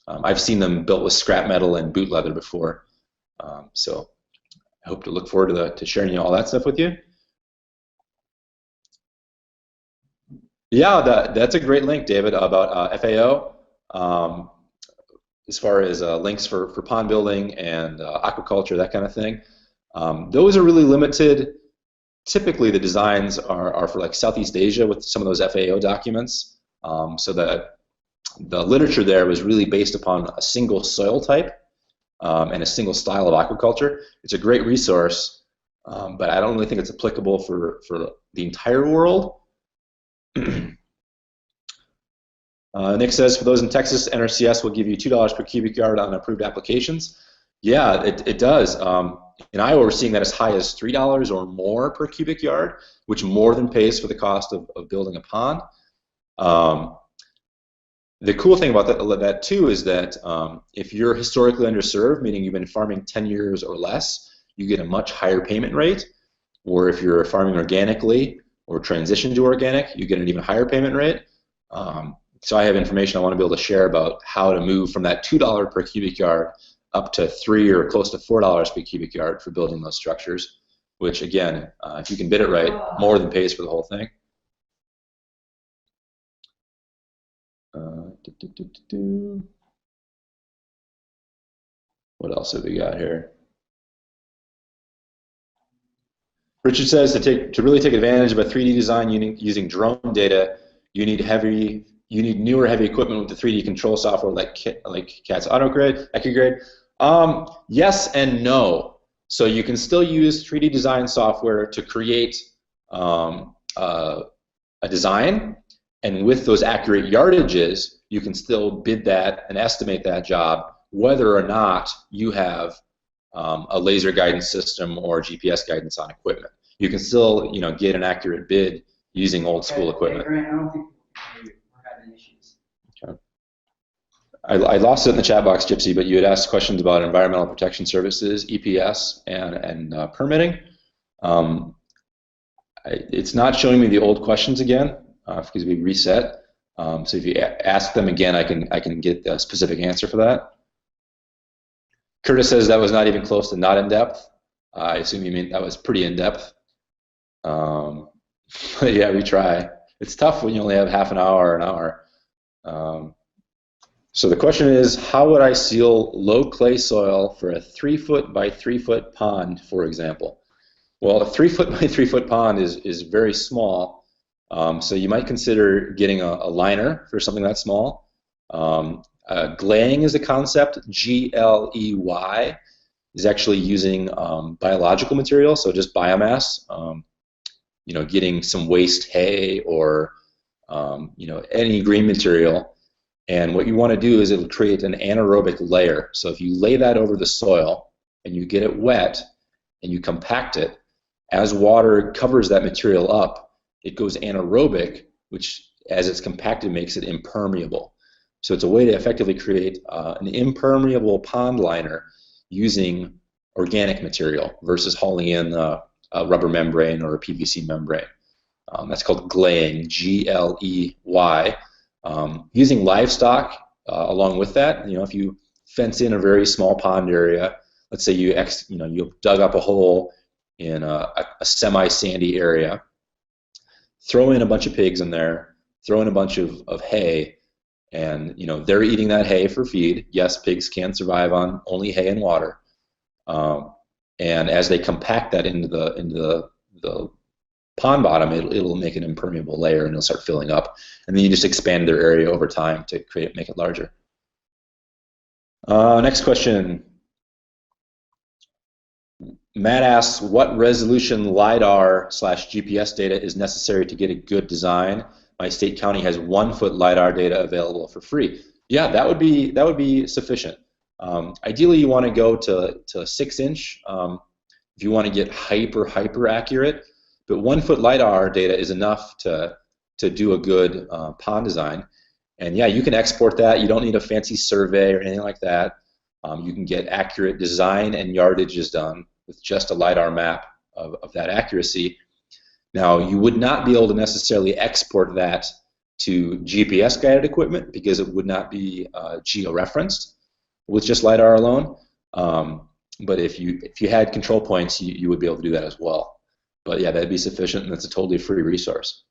I've seen them built with scrap metal and boot leather before. So I hope to look forward to sharing all that stuff with you. Yeah, that's a great link, David, about FAO. As far as links for pond building and aquaculture, that kind of thing. Those are really limited. Typically, the designs are for like Southeast Asia with some of those FAO documents. So that the literature there was really based upon a single soil type and a single style of aquaculture. It's a great resource, but I don't really think it's applicable for the entire world. Nick says, for those in Texas, NRCS will give you $2 per cubic yard on approved applications. Yeah, it does. In Iowa, we're seeing that as high as $3 or more per cubic yard, which more than pays for the cost of building a pond. The cool thing about that too is that if you're historically underserved, meaning you've been farming 10 years or less, you get a much higher payment rate. Or if you're farming organically or transition to organic, you get an even higher payment rate. So I have information I want to be able to share about how to move from that $2 per cubic yard up to $3 or close to $4 per cubic yard for building those structures, which again, if you can bid it right, more than pays for the whole thing. What else have we got here? Richard says to really take advantage of a 3D design using drone data, you need newer heavy equipment with the 3D control software like CAT's AutoGrid, AccuGrid. Yes and no. So you can still use 3D design software to create a design, and with those accurate yardages, you can still bid that and estimate that job, whether or not you have a laser guidance system or GPS guidance on equipment. You can still, get an accurate bid using old school equipment. Grant, I don't think we're having issues. Okay. I lost it in the chat box, Gypsy, but you had asked questions about environmental protection services, EPS, and permitting. It's not showing me the old questions again because we reset. So if you ask them again, I can get a specific answer for that. Curtis says that was not even close to not in depth. I assume you mean that was pretty in depth. But yeah, we try. It's tough when you only have half an hour or an hour. So the question is, how would I seal low clay soil for a 3-foot by 3-foot pond, for example? Well, a 3-foot by 3-foot pond is very small, so you might consider getting a liner for something that small. Glaying is a concept. Gley is actually using biological material, so just biomass. Getting some waste hay or any green material. And what you want to do is it'll create an anaerobic layer. So if you lay that over the soil and you get it wet and you compact it, as water covers that material up, it goes anaerobic, which as it's compacted makes it impermeable. So it's a way to effectively create an impermeable pond liner using organic material versus hauling in a rubber membrane or a PVC membrane. That's called glaying, Gley. Using livestock along with that, if you fence in a very small pond area, let's say you dug up a hole in a semi-sandy area, throw in a bunch of pigs in there, throw in a bunch of hay, and they're eating that hay for feed. Yes, pigs can survive on only hay and water, and as they compact that into the pond bottom, it'll make an impermeable layer and it'll start filling up, and then you just expand their area over time to make it larger. Next question. Matt asks, what resolution LiDAR/GPS data is necessary to get a good design? My state county has 1-foot LiDAR data available for free. Yeah, that would be sufficient. Ideally, you want to go to 6-inch if you want to get hyper accurate. But 1-foot LiDAR data is enough to do a good pond design. And yeah, you can export that. You don't need a fancy survey or anything like that. You can get accurate design and yardages done with just a LiDAR map of that accuracy. Now, you would not be able to necessarily export that to GPS-guided equipment because it would not be geo-referenced with just LiDAR alone. But if you had control points, you would be able to do that as well. But yeah, that'd be sufficient, and that's a totally free resource.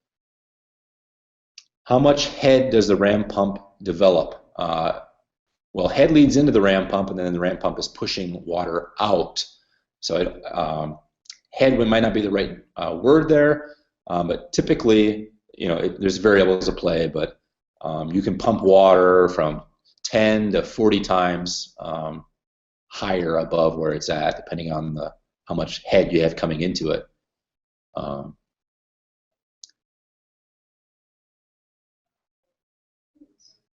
How much head does the ram pump develop? Well, head leads into the ram pump, and then the ram pump is pushing water out. So head might not be the right word there, but typically, there's variables at play, but you can pump water from 10 to 40 times higher above where it's at, depending on how much head you have coming into it.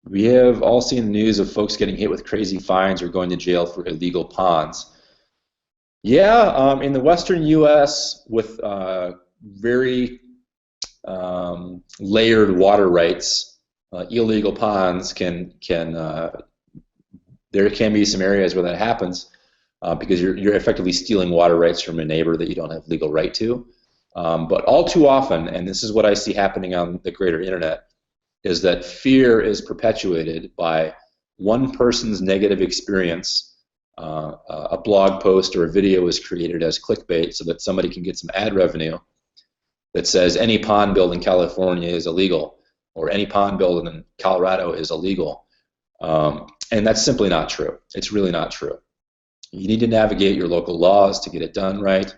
We have all seen the news of folks getting hit with crazy fines or going to jail for illegal ponds. Yeah, in the western U.S. with very layered water rights, illegal ponds there can be some areas where that happens because you're effectively stealing water rights from a neighbor that you don't have legal right to. But all too often, and this is what I see happening on the greater internet, is that fear is perpetuated by one person's negative experience. A blog post or a video is created as clickbait so that somebody can get some ad revenue that says any pond built in California is illegal or any pond built in Colorado is illegal. And that's simply not true. It's really not true. You need to navigate your local laws to get it done right,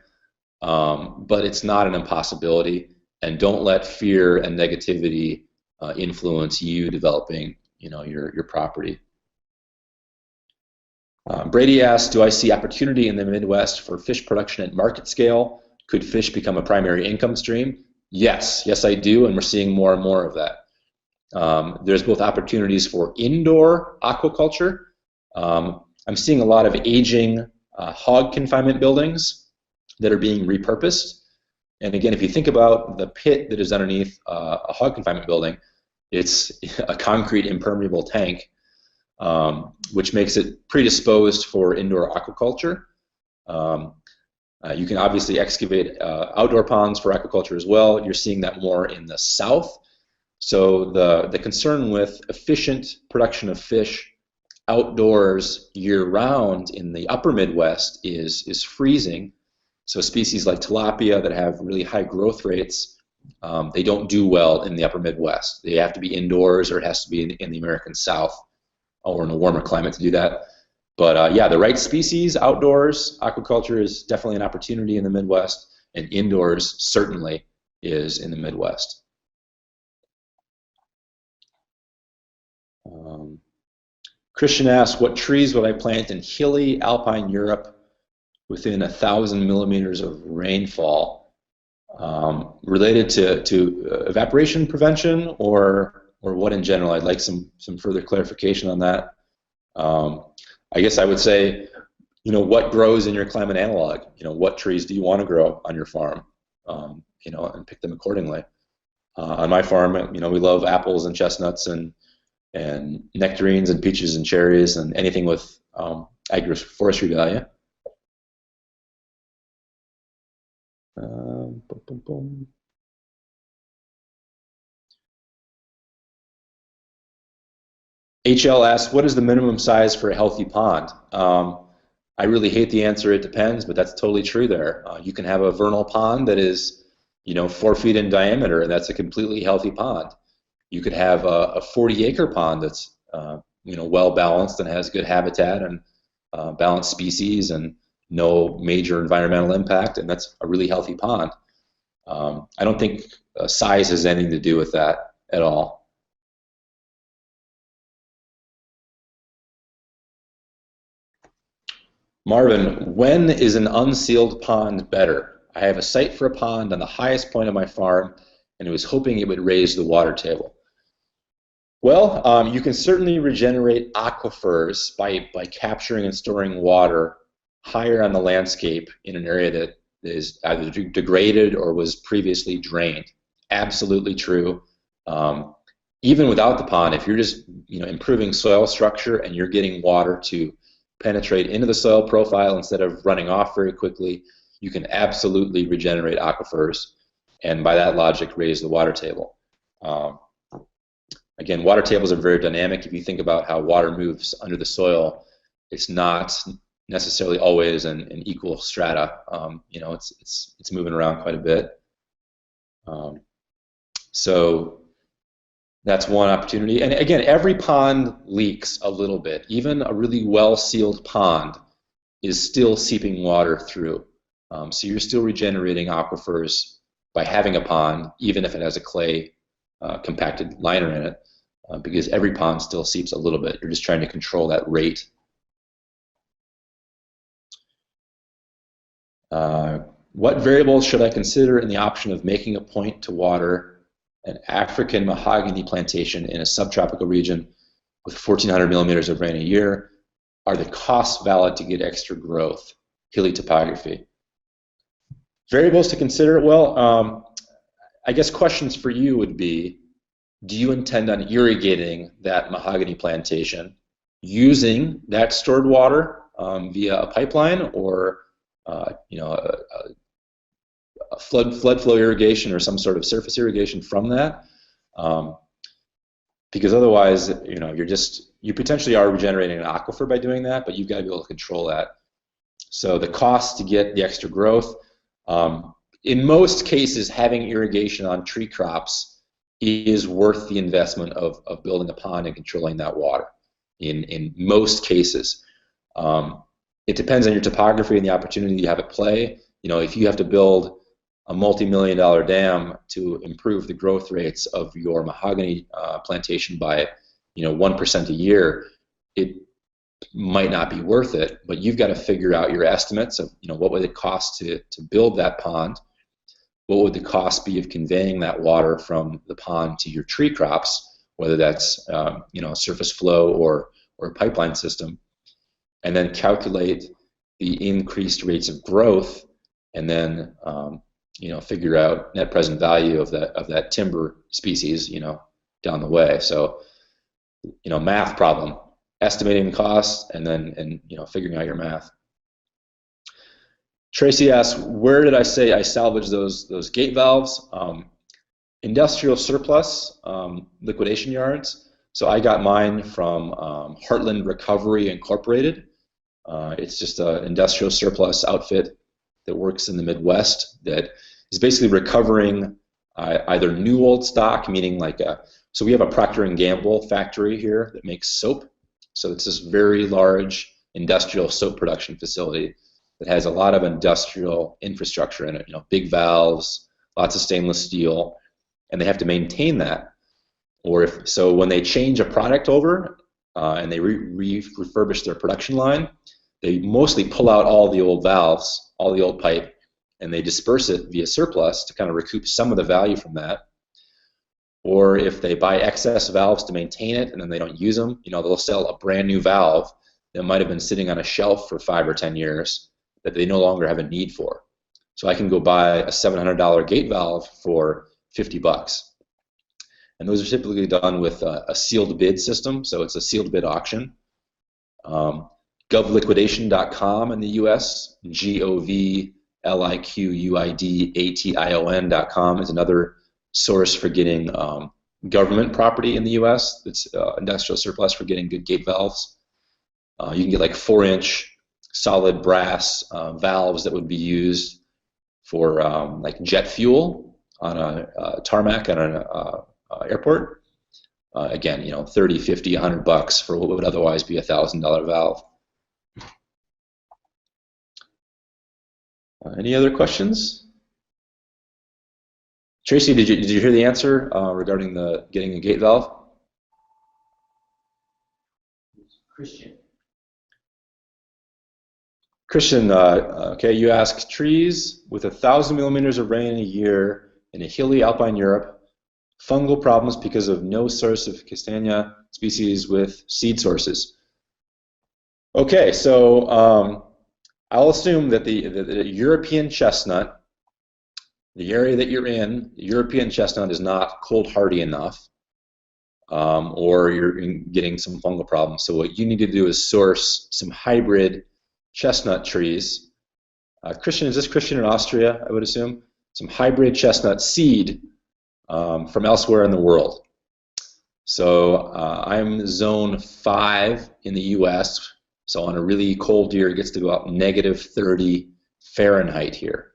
but it's not an impossibility, and don't let fear and negativity influence you developing your property. Brady asks, do I see opportunity in the Midwest for fish production at market scale? Could fish become a primary income stream? Yes, I do, and we're seeing more and more of that. There's both opportunities for indoor aquaculture. I'm seeing a lot of aging hog confinement buildings that are being repurposed. And again, if you think about the pit that is underneath a hog confinement building, it's a concrete impermeable tank, which makes it predisposed for indoor aquaculture. You can obviously excavate outdoor ponds for aquaculture as well. You're seeing that more in the south. So the concern with efficient production of fish outdoors year-round in the upper Midwest is freezing. So species like tilapia that have really high growth rates, they don't do well in the upper Midwest. They have to be indoors, or it has to be in the American South or in a warmer climate to do that. But yeah, the right species outdoors, aquaculture is definitely an opportunity in the Midwest, and indoors certainly is in the Midwest. Christian asks, what trees would I plant in hilly alpine Europe within 1,000 millimeters of rainfall? Related to evaporation prevention, or what in general? I'd like some further clarification on that. I guess I would say, what grows in your climate analog? What trees do you want to grow on your farm? And pick them accordingly. On my farm, we love apples and chestnuts and nectarines and peaches and cherries and anything with agroforestry value. HL asks, what is the minimum size for a healthy pond? I really hate the answer, it depends, but that's totally true there. You can have a vernal pond that is 4 feet in diameter, and that's a completely healthy pond. You could have a 40-acre pond that's well balanced and has good habitat and balanced species and no major environmental impact, and that's a really healthy pond. I don't think size has anything to do with that at all. Marvin, when is an unsealed pond better? I have a site for a pond on the highest point of my farm, and I was hoping it would raise the water table. Well, you can certainly regenerate aquifers by capturing and storing water higher on the landscape in an area that is either degraded or was previously drained. Absolutely true. Even without the pond, if you're just improving soil structure and you're getting water to penetrate into the soil profile instead of running off very quickly, you can absolutely regenerate aquifers, and by that logic, raise the water table. Again, water tables are very dynamic. If you think about how water moves under the soil, it's not necessarily always an equal strata. It's moving around quite a bit. So that's one opportunity. And again, every pond leaks a little bit. Even a really well-sealed pond is still seeping water through. So you're still regenerating aquifers by having a pond, even if it has a clay compacted liner in it, because every pond still seeps a little bit. You're just trying to control that rate. What variables should I consider in the option of making a point to water an African mahogany plantation in a subtropical region with 1,400 millimeters of rain a year? Are the costs valid to get extra growth? Hilly topography. Variables to consider? Well, I guess questions for you would be, do you intend on irrigating that mahogany plantation using that stored water via a pipeline, or a flood flow irrigation or some sort of surface irrigation from that? Because otherwise, you potentially are regenerating an aquifer by doing that, but you've got to be able to control that. So the cost to get the extra growth, in most cases, having irrigation on tree crops is worth the investment of building a pond and controlling that water. In most cases, it depends on your topography and the opportunity you have at play. If you have to build a multi-million-dollar dam to improve the growth rates of your mahogany plantation by 1% a year, it might not be worth it. But you've got to figure out your estimates of what would it cost to build that pond, what would the cost be of conveying that water from the pond to your tree crops, whether that's surface flow or a pipeline system, and then calculate the increased rates of growth, and then figure out net present value of that timber species down the way. So math problem, estimating the cost, and figuring out your math. Tracy asks, where did I say I salvaged those gate valves? Industrial surplus liquidation yards. So I got mine from Heartland Recovery Incorporated. It's just an industrial surplus outfit that works in the Midwest that is basically recovering either new old stock, meaning like so we have a Procter & Gamble factory here that makes soap. So it's this very large industrial soap production facility that has a lot of industrial infrastructure in it, big valves, lots of stainless steel, and they have to maintain that. Or so when they change a product over and they refurbish their production line, they mostly pull out all the old valves, all the old pipe, and they disperse it via surplus to kind of recoup some of the value from that. Or if they buy excess valves to maintain it and then they don't use them, they'll sell a brand new valve that might have been sitting on a shelf for 5 or 10 years that they no longer have a need for. So I can go buy a $700 gate valve for $50. And those are typically done with a sealed bid system, so it's a sealed bid auction. Govliquidation.com in the US, GOVLIQUIDATION.com is another source for getting government property in the US. That's industrial surplus for getting good gate valves. You can get like 4-inch solid brass valves that would be used for like jet fuel on a tarmac at an airport. Again, $30, $50, $100 for what would otherwise be a $1,000 valve. Any other questions? Tracy, did you hear the answer regarding getting a gate valve? Christian, okay, you ask, trees with 1,000 millimeters of rain in a year in a hilly alpine Europe, fungal problems because of no source of Castanea species with seed sources. Okay, so I'll assume that the European chestnut, the area that you're in, the European chestnut is not cold hardy enough, or you're getting some fungal problems. So what you need to do is source some hybrid chestnut trees. Christian, is this Christian in Austria, I would assume? Some hybrid chestnut seed from elsewhere in the world. So I'm zone 5 in the US, so on a really cold year it gets to go up -30 Fahrenheit here.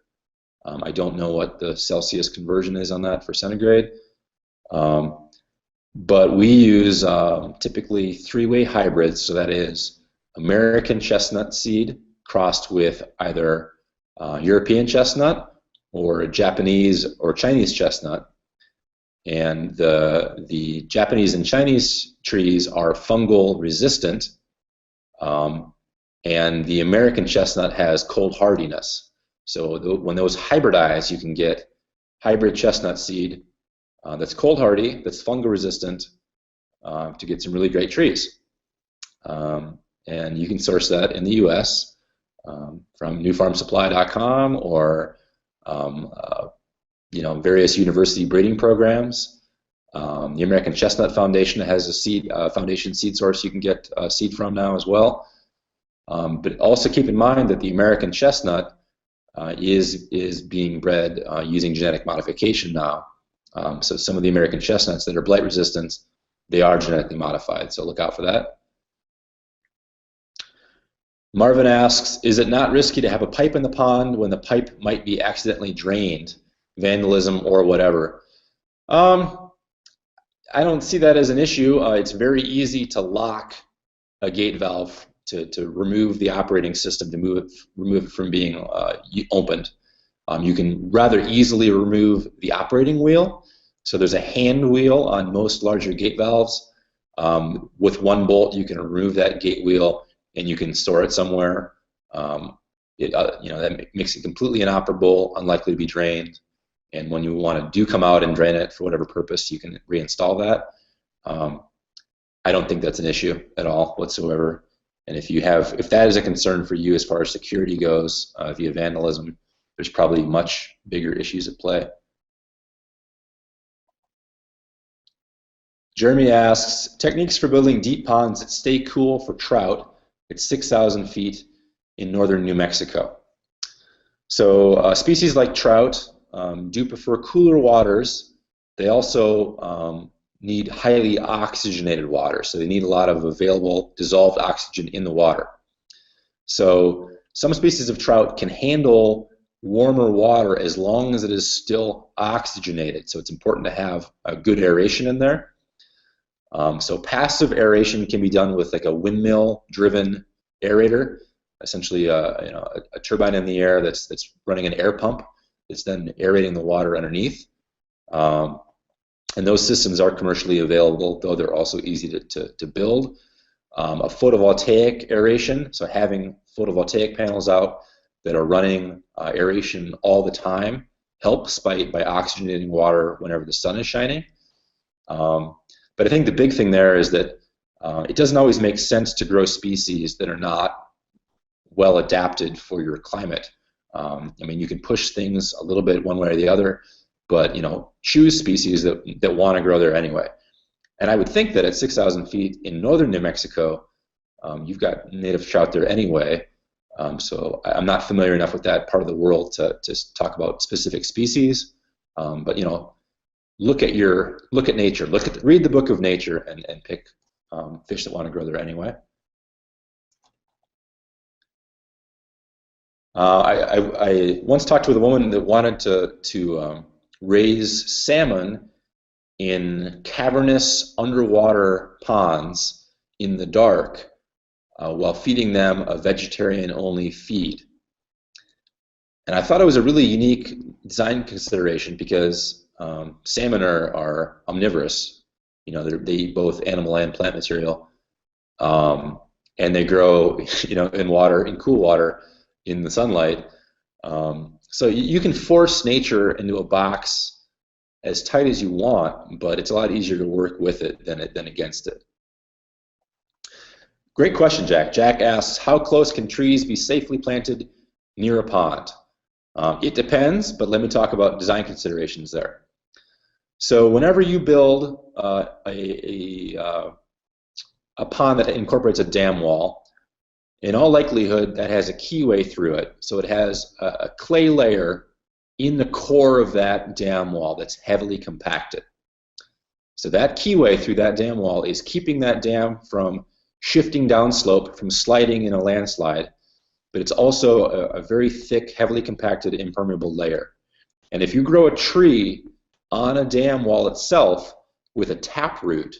I don't know what the Celsius conversion is on that for centigrade, but we use typically 3-way hybrids, so that is American chestnut seed crossed with either European chestnut or Japanese or Chinese chestnut. And the Japanese and Chinese trees are fungal resistant, and the American chestnut has cold hardiness. So when those hybridize, you can get hybrid chestnut seed that's cold hardy, that's fungal resistant, to get some really great trees. And you can source that in the U.S. From newfarmsupply.com or various university breeding programs. The American Chestnut Foundation has a seed foundation seed source you can get seed from now as well. But also keep in mind that the American chestnut is being bred using genetic modification now. So some of the American chestnuts that are blight resistant, they are genetically modified. So look out for that. Marvin asks, is it not risky to have a pipe in the pond when the pipe might be accidentally drained, vandalism or whatever? I don't see that as an issue. It's very easy to lock a gate valve to remove the operating system, to remove it from being opened. You can rather easily remove the operating wheel. So there's a hand wheel on most larger gate valves. With one bolt, you can remove that gate wheel and you can store it somewhere. That makes it completely inoperable, unlikely to be drained. And when you want to come out and drain it for whatever purpose, you can reinstall that. I don't think that's an issue at all whatsoever. And if that is a concern for you as far as security goes via vandalism, there's probably much bigger issues at play. Jeremy asks, techniques for building deep ponds that stay cool for trout at 6,000 feet in northern New Mexico. So species like trout do prefer cooler waters. They also need highly oxygenated water, so they need a lot of available dissolved oxygen in the water. So some species of trout can handle warmer water as long as it is still oxygenated, so it's important to have a good aeration in there. So passive aeration can be done with like a windmill-driven aerator, essentially a turbine in the air that's running an air pump that's then aerating the water underneath. And those systems are commercially available, though they're also easy to build. A photovoltaic aeration, so having photovoltaic panels out that are running aeration all the time helps by oxygenating water whenever the sun is shining. But I think the big thing there is that it doesn't always make sense to grow species that are not well adapted for your climate. I mean, you can push things a little bit one way or the other, but choose species that want to grow there anyway. And I would think that at 6,000 feet in northern New Mexico, you've got native trout there anyway. So I'm not familiar enough with that part of the world to talk about specific species. But look at nature. Read the book of nature and pick fish that want to grow there anyway. I once talked with a woman that wanted to raise salmon in cavernous underwater ponds in the dark while feeding them a vegetarian-only feed. And I thought it was a really unique design consideration because salmon are omnivorous. They eat both animal and plant material, and they grow in water, in cool water, in the sunlight. So you can force nature into a box as tight as you want, but it's a lot easier to work with it than against it. Great question, Jack. Jack asks, how close can trees be safely planted near a pond? It depends, but let me talk about design considerations there. So whenever you build a pond that incorporates a dam wall, in all likelihood that has a keyway through it. So it has a clay layer in the core of that dam wall that's heavily compacted. So that keyway through that dam wall is keeping that dam from shifting downslope, from sliding in a landslide, but it's also a very thick, heavily compacted, impermeable layer. And if you grow a tree on a dam wall itself with a taproot,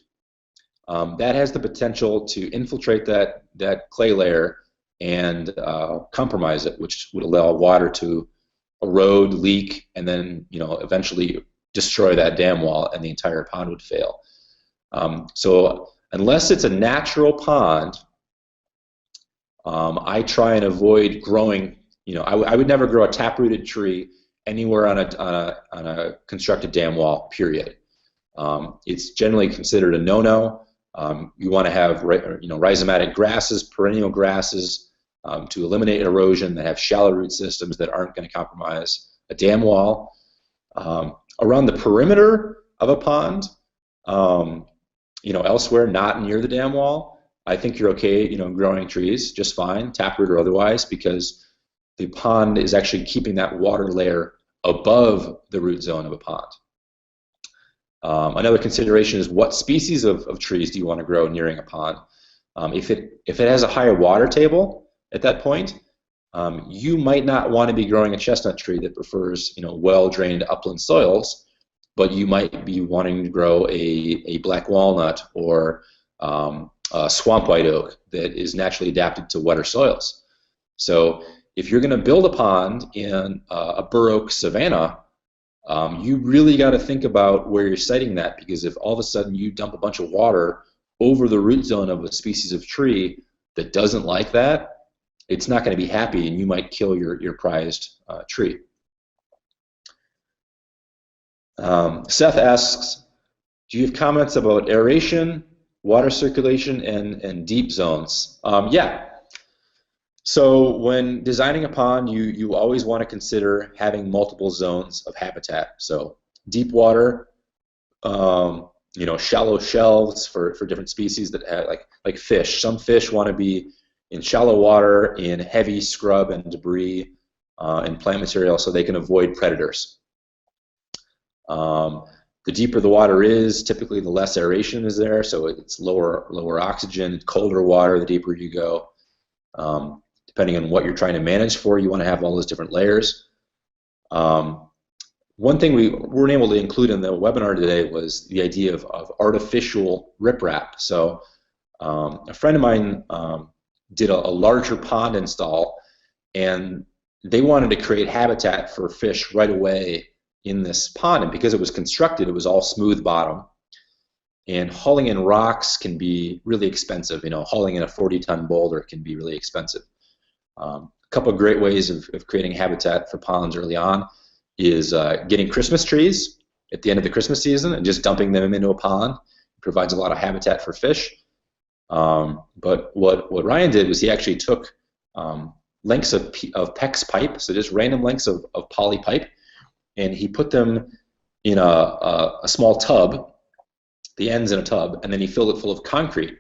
that has the potential to infiltrate that clay layer and compromise it, which would allow water to erode, leak, and then eventually destroy that dam wall, and the entire pond would fail. So unless it's a natural pond, I try and avoid growing. I would never grow a taprooted tree anywhere on a constructed dam wall. Period. It's generally considered a no-no. You want to have rhizomatic grasses, perennial grasses, to eliminate erosion, that have shallow root systems that aren't going to compromise a dam wall. Around the perimeter of a pond, elsewhere, not near the dam wall, I think you're okay, growing trees just fine, taproot or otherwise, because the pond is actually keeping that water layer above the root zone of a pond. Another consideration is what species of trees do you want to grow nearing a pond. If it has a higher water table at that point, you might not want to be growing a chestnut tree that prefers well-drained upland soils, but you might be wanting to grow a black walnut or a swamp white oak that is naturally adapted to wetter soils. So if you're going to build a pond in a bur oak savanna, you really got to think about where you're siting that, because if all of a sudden you dump a bunch of water over the root zone of a species of tree that doesn't like that, it's not going to be happy, and you might kill your prized tree. Seth asks, do you have comments about aeration, water circulation, and deep zones? Yeah. So when designing a pond, you always want to consider having multiple zones of habitat. So deep water, shallow shelves for different species that have like fish. Some fish want to be in shallow water in heavy scrub and debris and plant material so they can avoid predators. The deeper the water is, typically the less aeration is there, so it's lower oxygen, colder water the deeper you go. Depending on what you're trying to manage for, you want to have all those different layers. One thing we weren't able to include in the webinar today was the idea of artificial riprap. So a friend of mine did a larger pond install, and they wanted to create habitat for fish right away in this pond, and because it was constructed, it was all smooth bottom, and hauling in rocks can be really expensive. Hauling in a 40-ton boulder can be really expensive. A couple of great ways of creating habitat for ponds early on is getting Christmas trees at the end of the Christmas season and just dumping them into a pond. It provides a lot of habitat for fish. But what Ryan did was he actually took lengths of PEX pipe, so just random lengths of poly pipe, and he put them in a small tub, the ends in a tub, and then he filled it full of concrete.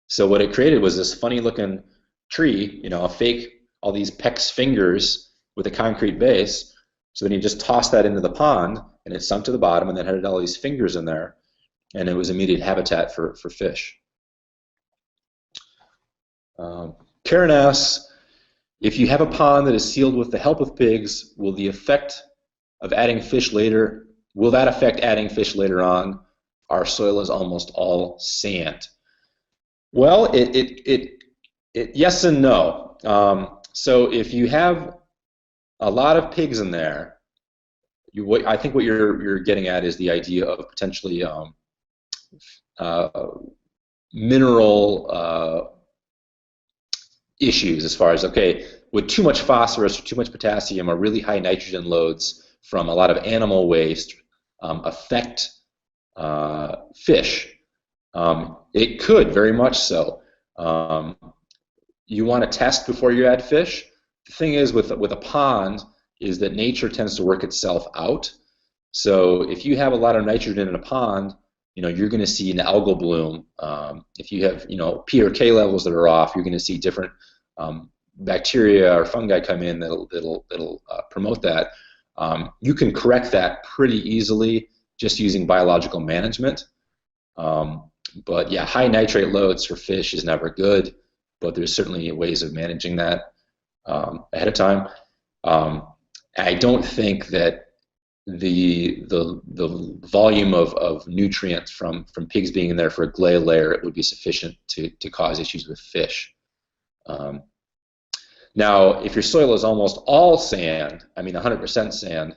So what it created was this funny looking tree, a fake, all these PEX fingers with a concrete base. So then he just tossed that into the pond, and it sunk to the bottom, and then had all these fingers in there, and it was immediate habitat for fish. Karen asks, if you have a pond that is sealed with the help of pigs, will that affect adding fish later on? Our soil is almost all sand. Well, yes and no. So if you have a lot of pigs in there, I think what you're getting at is the idea of potentially mineral issues, as far as, okay, would too much phosphorus or too much potassium or really high nitrogen loads from a lot of animal waste affect fish? It could, very much so. You want to test before you add fish. The thing is with a pond is that nature tends to work itself out. So if you have a lot of nitrogen in a pond, you're going to see an algal bloom. If you have P or K levels that are off, you're going to see different bacteria or fungi come in that'll promote that. You can correct that pretty easily just using biological management. But yeah, high nitrate loads for fish is never good, but there's certainly ways of managing that ahead of time. I don't think that the volume of nutrients from pigs being in there for a clay layer, it would be sufficient to cause issues with fish. Now, if your soil is almost all sand, 100% sand,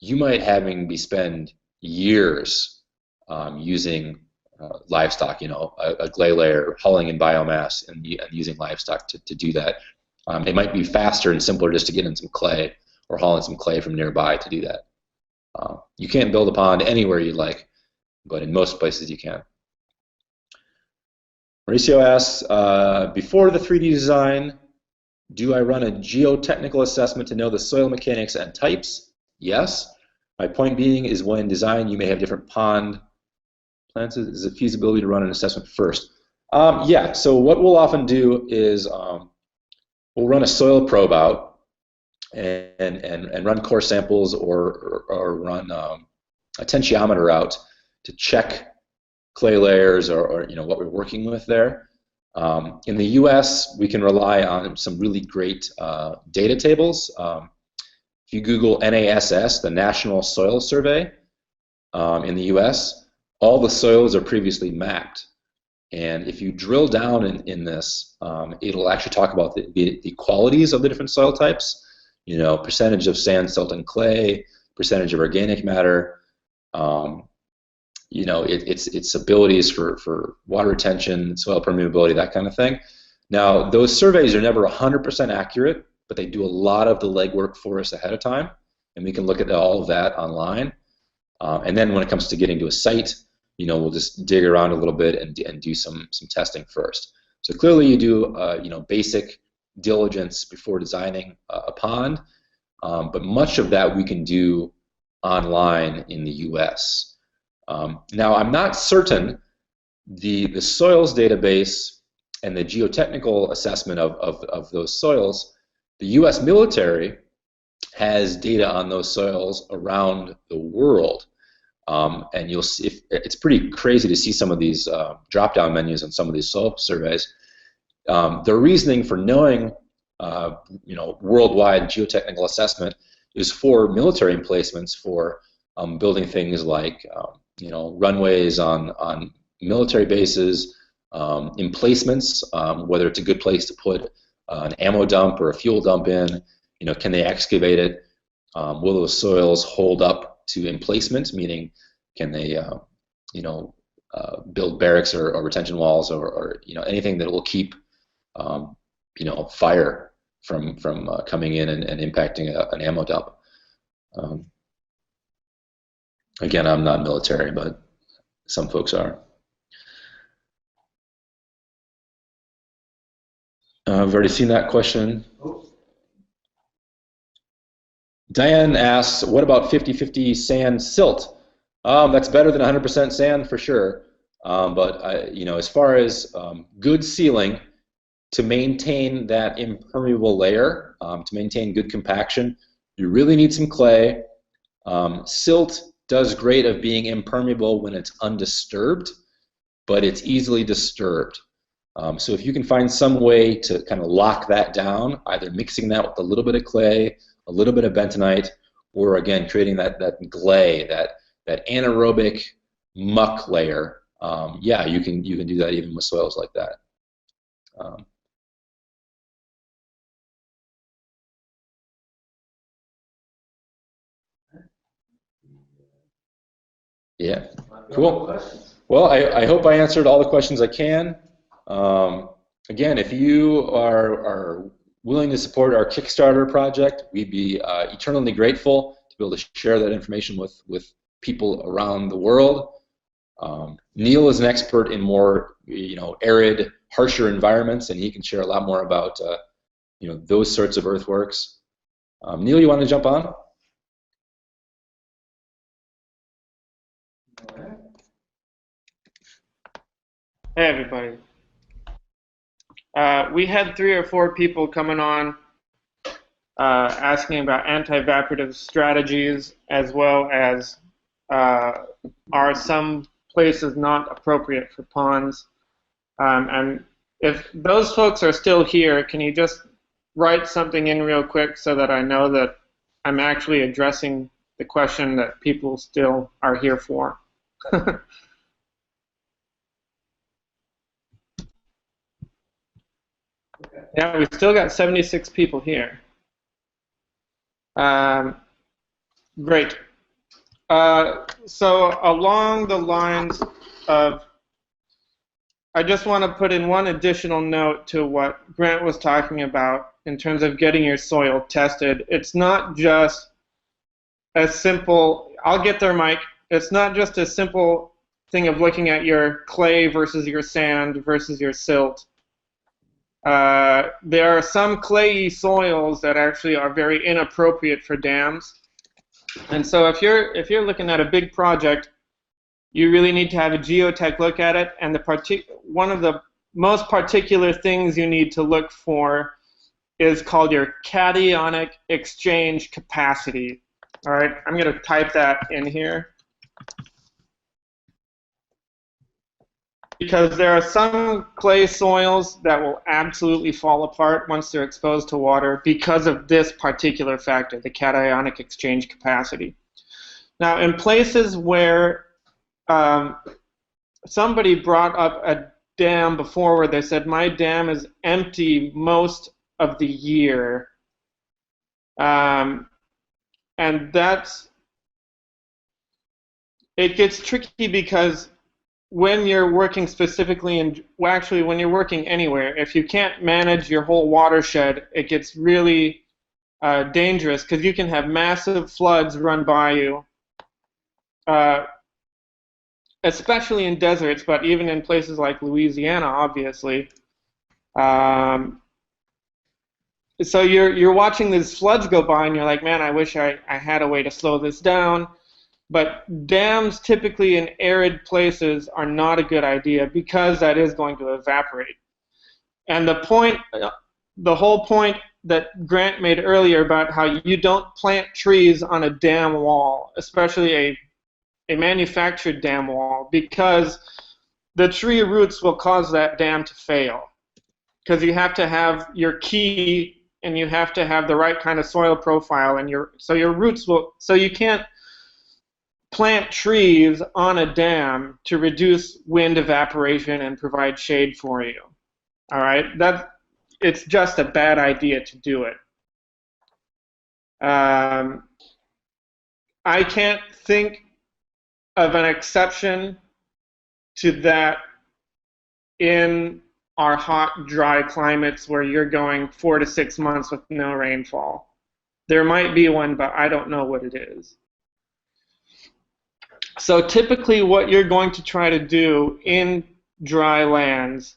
you might spend years using livestock, a clay layer, hauling in biomass, and using livestock to do that. It might be faster and simpler just to get in some clay or haul in some clay from nearby to do that. You can't build a pond anywhere you like, but in most places you can. Mauricio asks, before the 3D design, do I run a geotechnical assessment to know the soil mechanics and types? Yes. My point being is when in design you may have different pond plans. Is it feasibility to run an assessment first? Yeah, so what we'll often do is we'll run a soil probe out and run core samples or run a tensiometer out to check clay layers or what we're working with there. In the U.S., we can rely on some really great data tables. If you Google NASS, the National Soil Survey in the U.S., all the soils are previously mapped. And if you drill down in this, it'll actually talk about the qualities of the different soil types. Percentage of sand, silt, and clay, percentage of organic matter, its abilities for water retention, soil permeability, that kind of thing. Now, those surveys are never 100% accurate, but they do a lot of the legwork for us ahead of time, and we can look at all of that online. And then when it comes to getting to a site, we'll just dig around a little bit and do some testing first. So clearly, you do basic diligence before designing a pond, but much of that we can do online in the U.S. Now, I'm not certain the soils database and the geotechnical assessment of those soils, The U.S. military has data on those soils around the world. And you'll see, it's pretty crazy to see some of these drop-down menus on some of these soil surveys. The reasoning for knowing, worldwide geotechnical assessment is for military emplacements, for building things like, runways on military bases, emplacements, whether it's a good place to put an ammo dump or a fuel dump in. Can they excavate it? Will those soils hold up to emplacement? Meaning, can they, build barracks or retention walls or anything that will keep, fire from coming in and impacting an ammo dump. Again, I'm not military, but some folks are. I've already seen that question. Diane asks, what about 50-50 sand silt? That's better than 100% sand for sure. But as far as good sealing, to maintain that impermeable layer, to maintain good compaction, you really need some clay. Silt does great of being impermeable when it's undisturbed, but it's easily disturbed. So if you can find some way to kind of lock that down, either mixing that with a little bit of clay, a little bit of bentonite, or again creating that gley, that anaerobic muck layer, yeah, you can do that even with soils like that. Yeah, cool. Well, I hope I answered all the questions I can. Again, if you are willing to support our Kickstarter project, we'd be eternally grateful to be able to share that information with people around the world. Neal is an expert in more arid, harsher environments, and he can share a lot more about those sorts of earthworks. Neal, you want to jump on? Hey everybody. We had 3 or 4 people coming on asking about anti-evaporative strategies, as well as are some places not appropriate for ponds. And if those folks are still here, can you just write something in real quick so that I know that I'm actually addressing the question that people still are here for? Yeah, we've still got 76 people here. Great. So along the lines of, I just want to put in one additional note to what Grant was talking about in terms of getting your soil tested. It's not just a simple, I'll get there, Mike. It's not just a simple thing of looking at your clay versus your sand versus your silt. There are some clayey soils that actually are very inappropriate for dams, and so if you're looking at a big project, you really need to have a geotech look at it. And one of the most particular things you need to look for is called your cationic exchange capacity. All right, I'm going to type that in here, because there are some clay soils that will absolutely fall apart once they're exposed to water because of this particular factor, the cationic exchange capacity. Now, in places where somebody brought up a dam before where they said, my dam is empty most of the year, and it gets tricky because when you're working specifically in, well, actually when you're working anywhere, if you can't manage your whole watershed, it gets really dangerous, because you can have massive floods run by you, especially in deserts, but even in places like Louisiana, obviously. So you're watching these floods go by, and you're like, man, I wish I had a way to slow this down. But dams typically in arid places are not a good idea, because that is going to evaporate. And the whole point that Grant made earlier about how you don't plant trees on a dam wall, especially a manufactured dam wall, because the tree roots will cause that dam to fail. Because you have to have your key and you have to have the right kind of soil profile, and so your roots will. So you can't plant trees on a dam to reduce wind evaporation and provide shade for you. All right, it's just a bad idea to do it. I can't think of an exception to that in our hot, dry climates where you're going 4 to 6 months with no rainfall. There might be one, but I don't know what it is. So typically what you're going to try to do in dry lands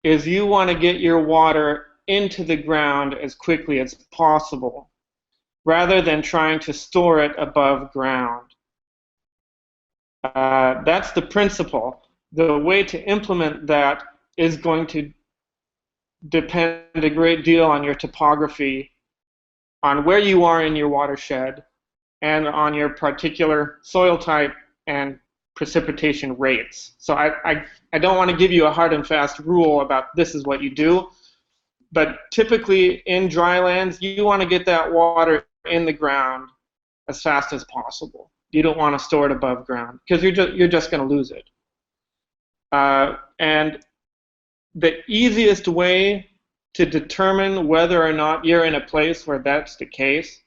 is you want to get your water into the ground as quickly as possible, rather than trying to store it above ground. That's the principle. The way to implement that is going to depend a great deal on your topography, on where you are in your watershed, and on your particular soil type and precipitation rates. So I don't want to give you a hard and fast rule about this is what you do, but typically in dry lands, you want to get that water in the ground as fast as possible. You don't want to store it above ground because you're just going to lose it. And the easiest way to determine whether or not you're in a place where that's the case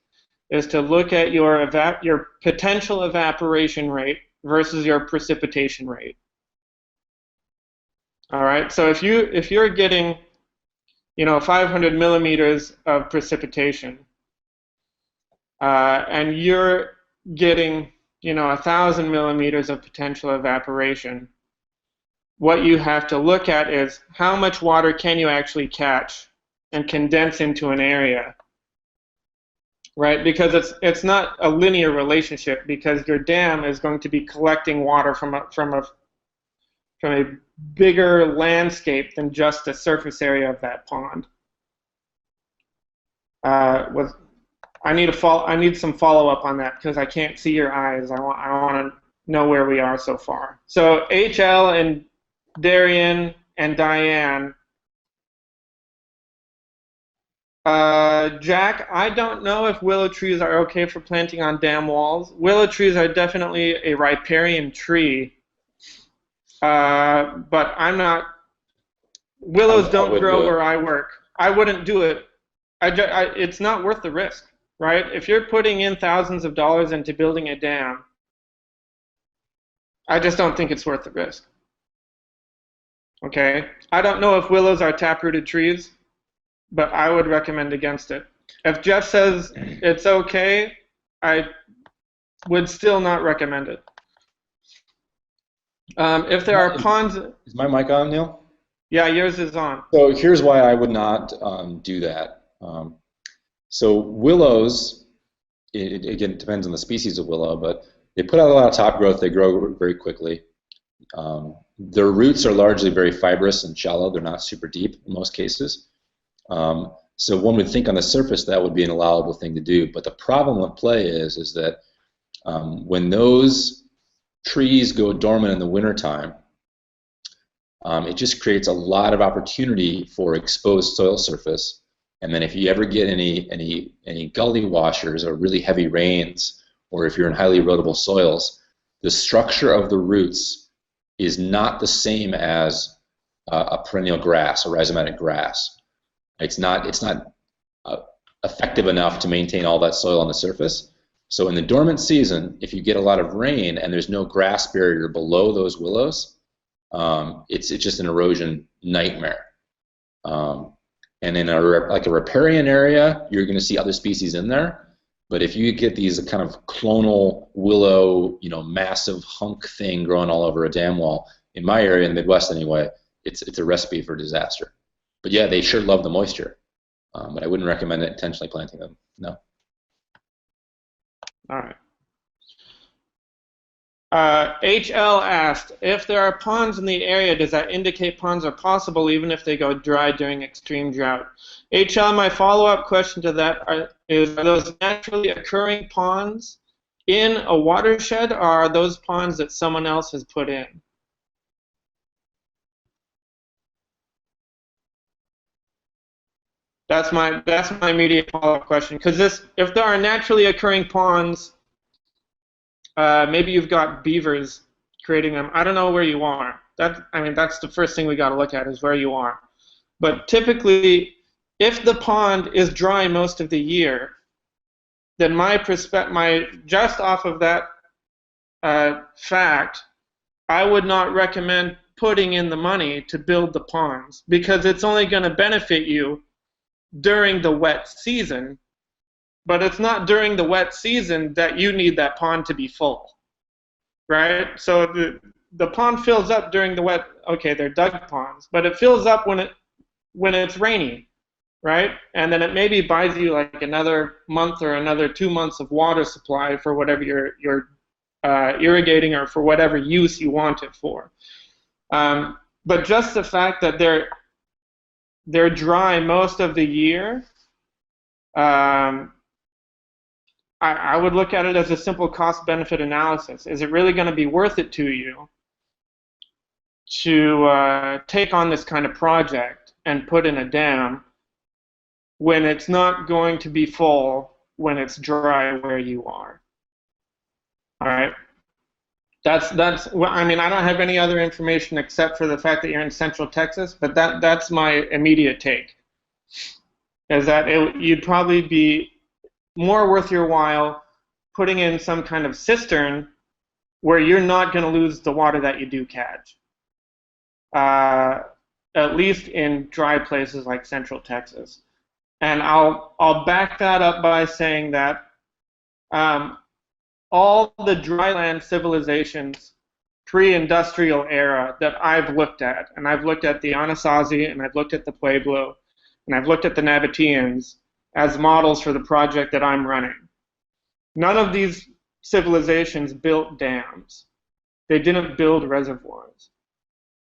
is to look at your potential evaporation rate versus your precipitation rate. All right. So if you're getting 500 millimeters of precipitation, and you're getting 1,000 millimeters of potential evaporation, what you have to look at is how much water can you actually catch and condense into an area, right? Because it's not a linear relationship, because your dam is going to be collecting water from a bigger landscape than just the surface area of that pond. I need some follow-up on that because I can't see your eyes. I want to know where we are so far. So HL and Darian and Diane. Jack, I don't know if willow trees are okay for planting on dam walls. Willow trees are definitely a riparian tree, but I'm not. Willows don't grow where I work. I wouldn't do it. It's not worth the risk, right? If you're putting in thousands of dollars into building a dam, I just don't think it's worth the risk. Okay, I don't know if willows are taprooted trees, but I would recommend against it. If Jeff says it's okay, I would still not recommend it. If there are ponds... Is my mic on, Neal? Yeah, yours is on. So here's why I would not do that. So willows, again, it depends on the species of willow, but they put out a lot of top growth. They grow very quickly. Their roots are largely very fibrous and shallow. They're not super deep in most cases. So one would think on the surface that would be an allowable thing to do. But the problem with play is that when those trees go dormant in the wintertime, it just creates a lot of opportunity for exposed soil surface. And then if you ever get any gully washers or really heavy rains, or if you're in highly erodible soils, the structure of the roots is not the same as a perennial grass, a rhizomatic grass. It's not effective enough to maintain all that soil on the surface. So in the dormant season, if you get a lot of rain and there's no grass barrier below those willows, it's just an erosion nightmare. And in like a riparian area, you're going to see other species in there. But if you get these kind of clonal willow, massive hunk thing growing all over a dam wall, in my area, in the Midwest anyway, it's a recipe for disaster. But yeah, they sure love the moisture. But I wouldn't recommend intentionally planting them. No. All right. HL asked, if there are ponds in the area, does that indicate ponds are possible even if they go dry during extreme drought? HL, my follow-up question to that is, are those naturally occurring ponds in a watershed, or are those ponds that someone else has put in? That's my immediate follow-up question. Because if there are naturally occurring ponds, maybe you've got beavers creating them. I don't know where you are. That's the first thing we got to look at is where you are. But typically, if the pond is dry most of the year, then just off of that fact, I would not recommend putting in the money to build the ponds, because it's only going to benefit you during the wet season, but it's not during the wet season that you need that pond to be full, right? So the pond fills up during the wet. Okay, they're dug ponds, but it fills up when it's rainy, right? And then it maybe buys you like another month or another 2 months of water supply for whatever you're irrigating or for whatever use you want it for. But just the fact that they're dry most of the year, I would look at it as a simple cost-benefit analysis. Is it really going to be worth it to you to take on this kind of project and put in a dam when it's not going to be full when it's dry where you are? All right. I mean, I don't have any other information except for the fact that you're in Central Texas, but that's my immediate take. Is that you'd probably be more worth your while putting in some kind of cistern where you're not going to lose the water that you do catch. At least in dry places like Central Texas. And I'll back that up by saying that all the dryland civilizations pre-industrial era that I've looked at, and I've looked at the Anasazi, and I've looked at the Pueblo, and I've looked at the Nabateans as models for the project that I'm running. None of these civilizations built dams. They didn't build reservoirs.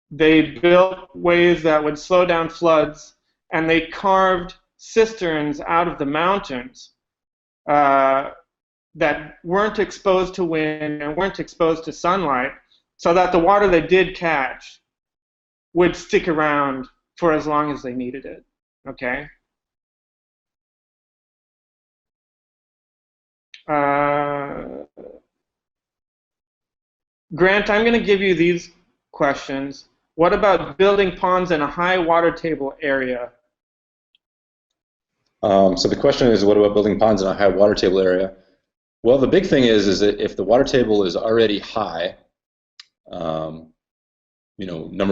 They built ways that would slow down floods, and they carved cisterns out of the mountains that weren't exposed to wind and weren't exposed to sunlight, so that the water they did catch would stick around for as long as they needed it. Okay? Grant, I'm going to give you these questions. What about building ponds in a high water table area? So the question is, what about building ponds in a high water table area? Well, the big thing is that if the water table is already high, number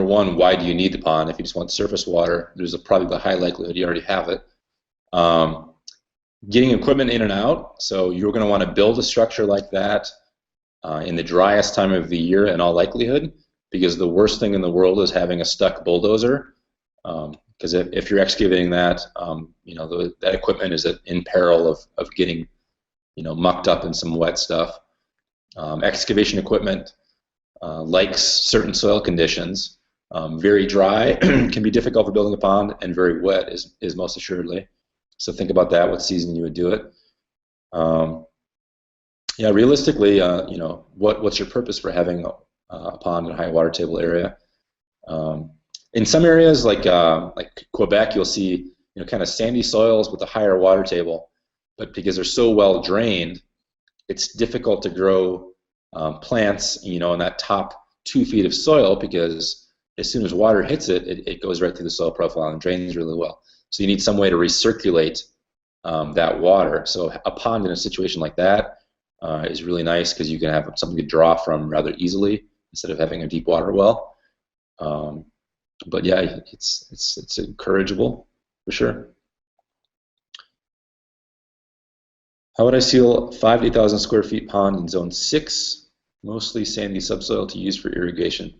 one, why do you need the pond? If you just want surface water, there's probably a high likelihood you already have it. Getting equipment in and out, so you're going to want to build a structure like that in the driest time of the year in all likelihood, because the worst thing in the world is having a stuck bulldozer. Because if you're excavating that, that equipment is in peril of getting, mucked up in some wet stuff. Excavation equipment likes certain soil conditions. Very dry can be difficult for building a pond, and very wet is most assuredly. So think about that, what season you would do it. Realistically, what's your purpose for having a pond in a high water table area? In some areas, like Quebec, you'll see kind of sandy soils with a higher water table, but because they're so well drained, it's difficult to grow plants, in that top 2 feet of soil, because as soon as water hits it, it goes right through the soil profile and drains really well. So you need some way to recirculate that water. So a pond in a situation like that is really nice, because you can have something to draw from rather easily instead of having a deep water well. But yeah, it's encourageable for sure. How would I seal 5 to 8,000 square feet pond in zone 6, mostly sandy subsoil to use for irrigation?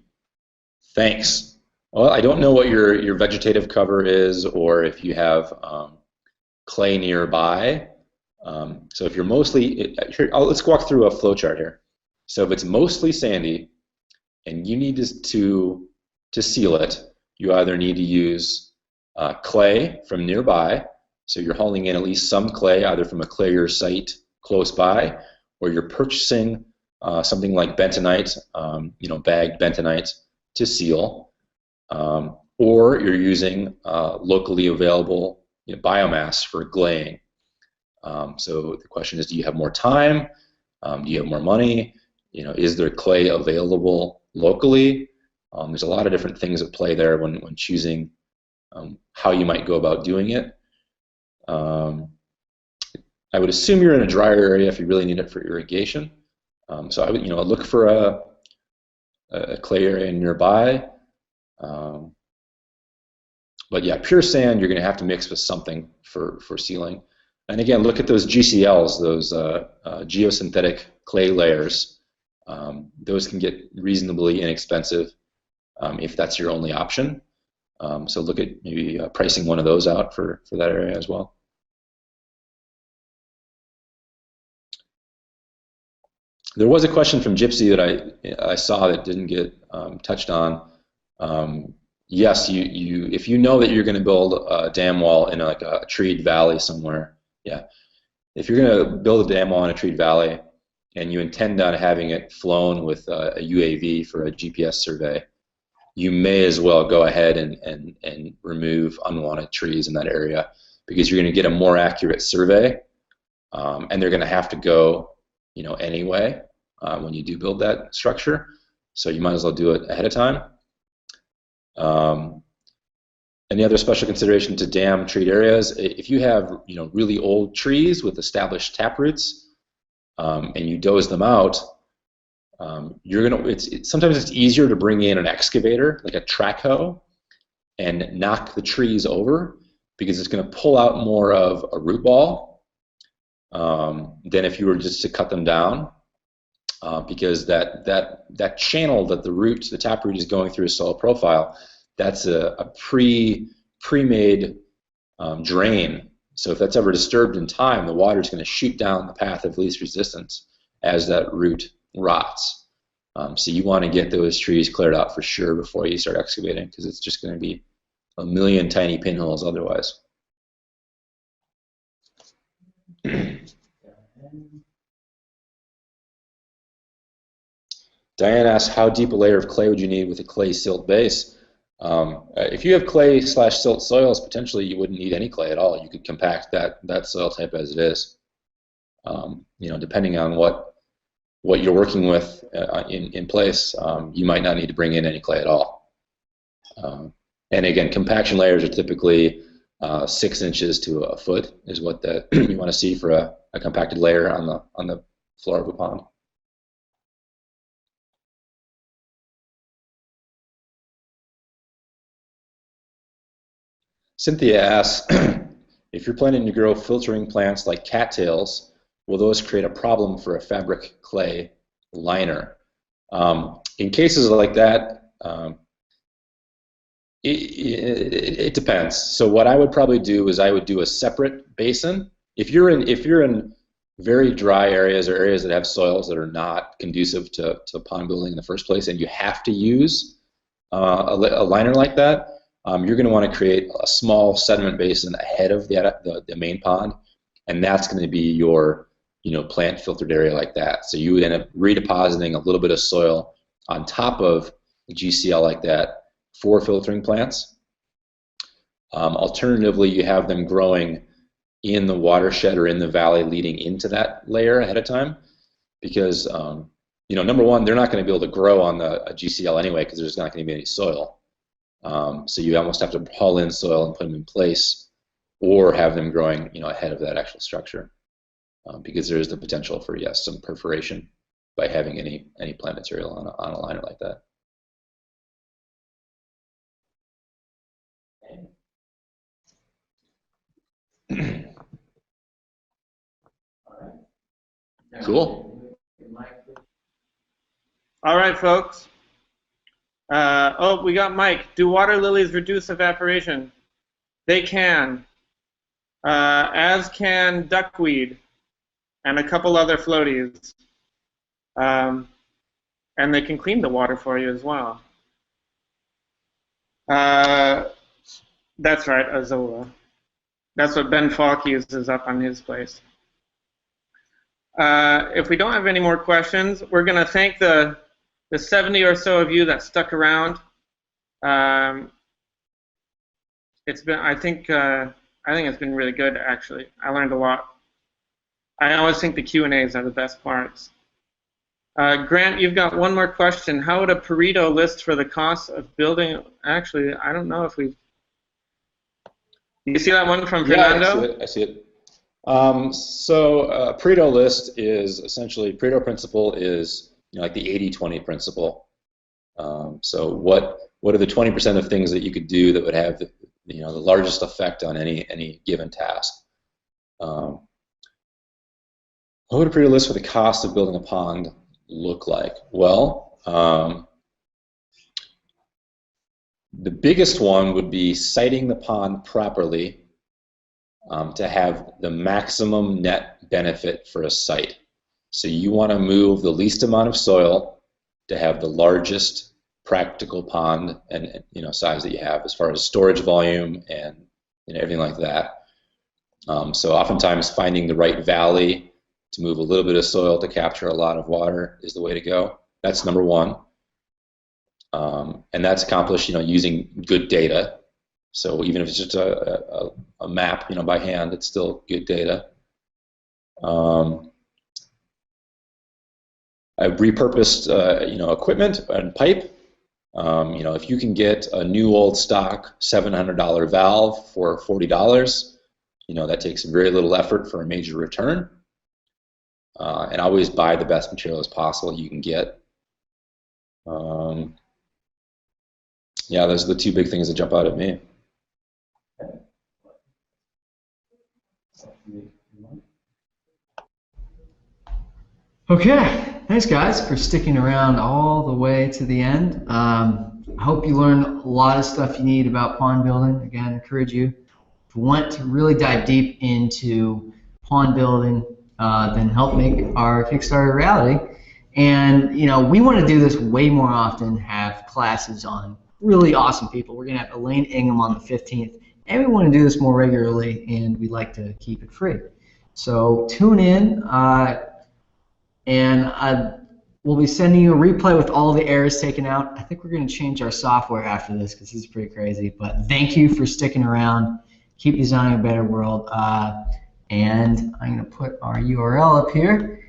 Thanks. Well, I don't know what your vegetative cover is, or if you have clay nearby. So if you're mostly let's walk through a flow chart here. So if it's mostly sandy and you need to seal it, you either need to use clay from nearby, so you're hauling in at least some clay either from a clayer site close by, or you're purchasing something like bentonite, bagged bentonite to seal, or you're using locally available biomass for glaying. So the question is, do you have more time? Do you have more money? Is there clay available locally? There's a lot of different things at play there when choosing how you might go about doing it. I would assume you're in a drier area if you really need it for irrigation. So I would, look for a clay area nearby. But yeah, pure sand you're going to have to mix with something for sealing. And again, look at those GCLs, those geosynthetic clay layers. Those can get reasonably inexpensive if that's your only option. So look at maybe pricing one of those out for that area as well. There was a question from Gypsy that I saw that didn't get touched on. Yes, if you know that you're going to build a dam wall in like a treed valley somewhere, yeah. If you're going to build a dam wall in a treed valley and you intend on having it flown with a UAV for a GPS survey, you may as well go ahead and remove unwanted trees in that area, because you're going to get a more accurate survey, and they're going to have to go, anyway when you do build that structure. So you might as well do it ahead of time. Any other special consideration to dam treat areas? If you have really old trees with established taproots, and you doze them out, sometimes it's easier to bring in an excavator, like a track hoe, and knock the trees over, because it's going to pull out more of a root ball than if you were just to cut them down, because that channel that the taproot is going through a soil profile, that's a pre-made drain. So if that's ever disturbed in time, the water is going to shoot down the path of least resistance as that root rots. So you want to get those trees cleared out for sure before you start excavating, because it's just going to be a million tiny pinholes otherwise. Diane asks, how deep a layer of clay would you need with a clay silt base? If you have clay/silt soils, potentially you wouldn't need any clay at all. You could compact that soil type as it is. Depending on what you're working with in place, you might not need to bring in any clay at all. And again, compaction layers are typically 6 inches to a foot is what you want to see for a compacted layer on the floor of a pond. Cynthia asks, if you're planning to grow filtering plants like cattails, will those create a problem for a fabric clay liner? In cases like that, it depends. So what I would probably do is I would do a separate basin. If you're in very dry areas or areas that have soils that are not conducive to pond building in the first place, and you have to use a liner like that, you're going to want to create a small sediment basin ahead of the main pond, and that's going to be your plant filtered area like that. So you would end up redepositing a little bit of soil on top of the GCL like that for filtering plants. Alternatively, you have them growing in the watershed or in the valley leading into that layer ahead of time, because number one, they're not going to be able to grow on a GCL anyway, because there's not going to be any soil. So you almost have to haul in soil and put them in place, or have them growing ahead of that actual structure, because there is the potential for, yes, some perforation by having any plant material on a liner like that. Cool. All right, folks. We got Mike. Do water lilies reduce evaporation? They can, as can duckweed and a couple other floaties. and they can clean the water for you as well. That's right, Azola. That's what Ben Falk uses up on his place. If we don't have any more questions, we're going to thank the 70 or so of you that stuck around. It's been, I think it's been really good, actually. I learned a lot. I always think the Q&As are the best parts. Grant, you've got one more question. How would a Pareto list for the cost of building? Actually, I don't know if we've. You see that one from Fernando? Yeah, I see it. So Pareto list is essentially, Pareto principle is like the 80-20 principle. So what are the 20% of things that you could do that would have the largest effect on any given task? What would a Pareto list for the cost of building a pond look like? Well, the biggest one would be siting the pond properly to have the maximum net benefit for a site. So you want to move the least amount of soil to have the largest practical pond and size that you have as far as storage volume and everything like that. So oftentimes finding the right valley to move a little bit of soil to capture a lot of water is the way to go. That's number one. And that's accomplished using good data. So even if it's just a map by hand, it's still good data. I've repurposed equipment and pipe. If you can get a new old stock $700 valve for $40, that takes very little effort for a major return. And always buy the best material as possible you can get. Yeah, those are the two big things that jump out at me. Okay, thanks guys for sticking around all the way to the end. I hope you learned a lot of stuff you need about pond building. Again, I encourage you, if you want to really dive deep into pond building, then help make our Kickstarter a reality. And we want to do this way more often, have classes on really awesome people. We're going to have Elaine Ingham on the 15th, and we want to do this more regularly, and we like to keep it free. So tune in, and we'll be sending you a replay with all the errors taken out. I think we're going to change our software after this because this is pretty crazy. But thank you for sticking around. Keep designing a better world. And I'm going to put our URL up here.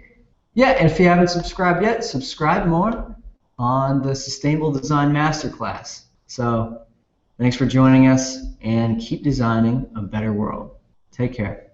Yeah, and if you haven't subscribed yet, subscribe more on the Sustainable Design Masterclass. So thanks for joining us, and keep designing a better world. Take care.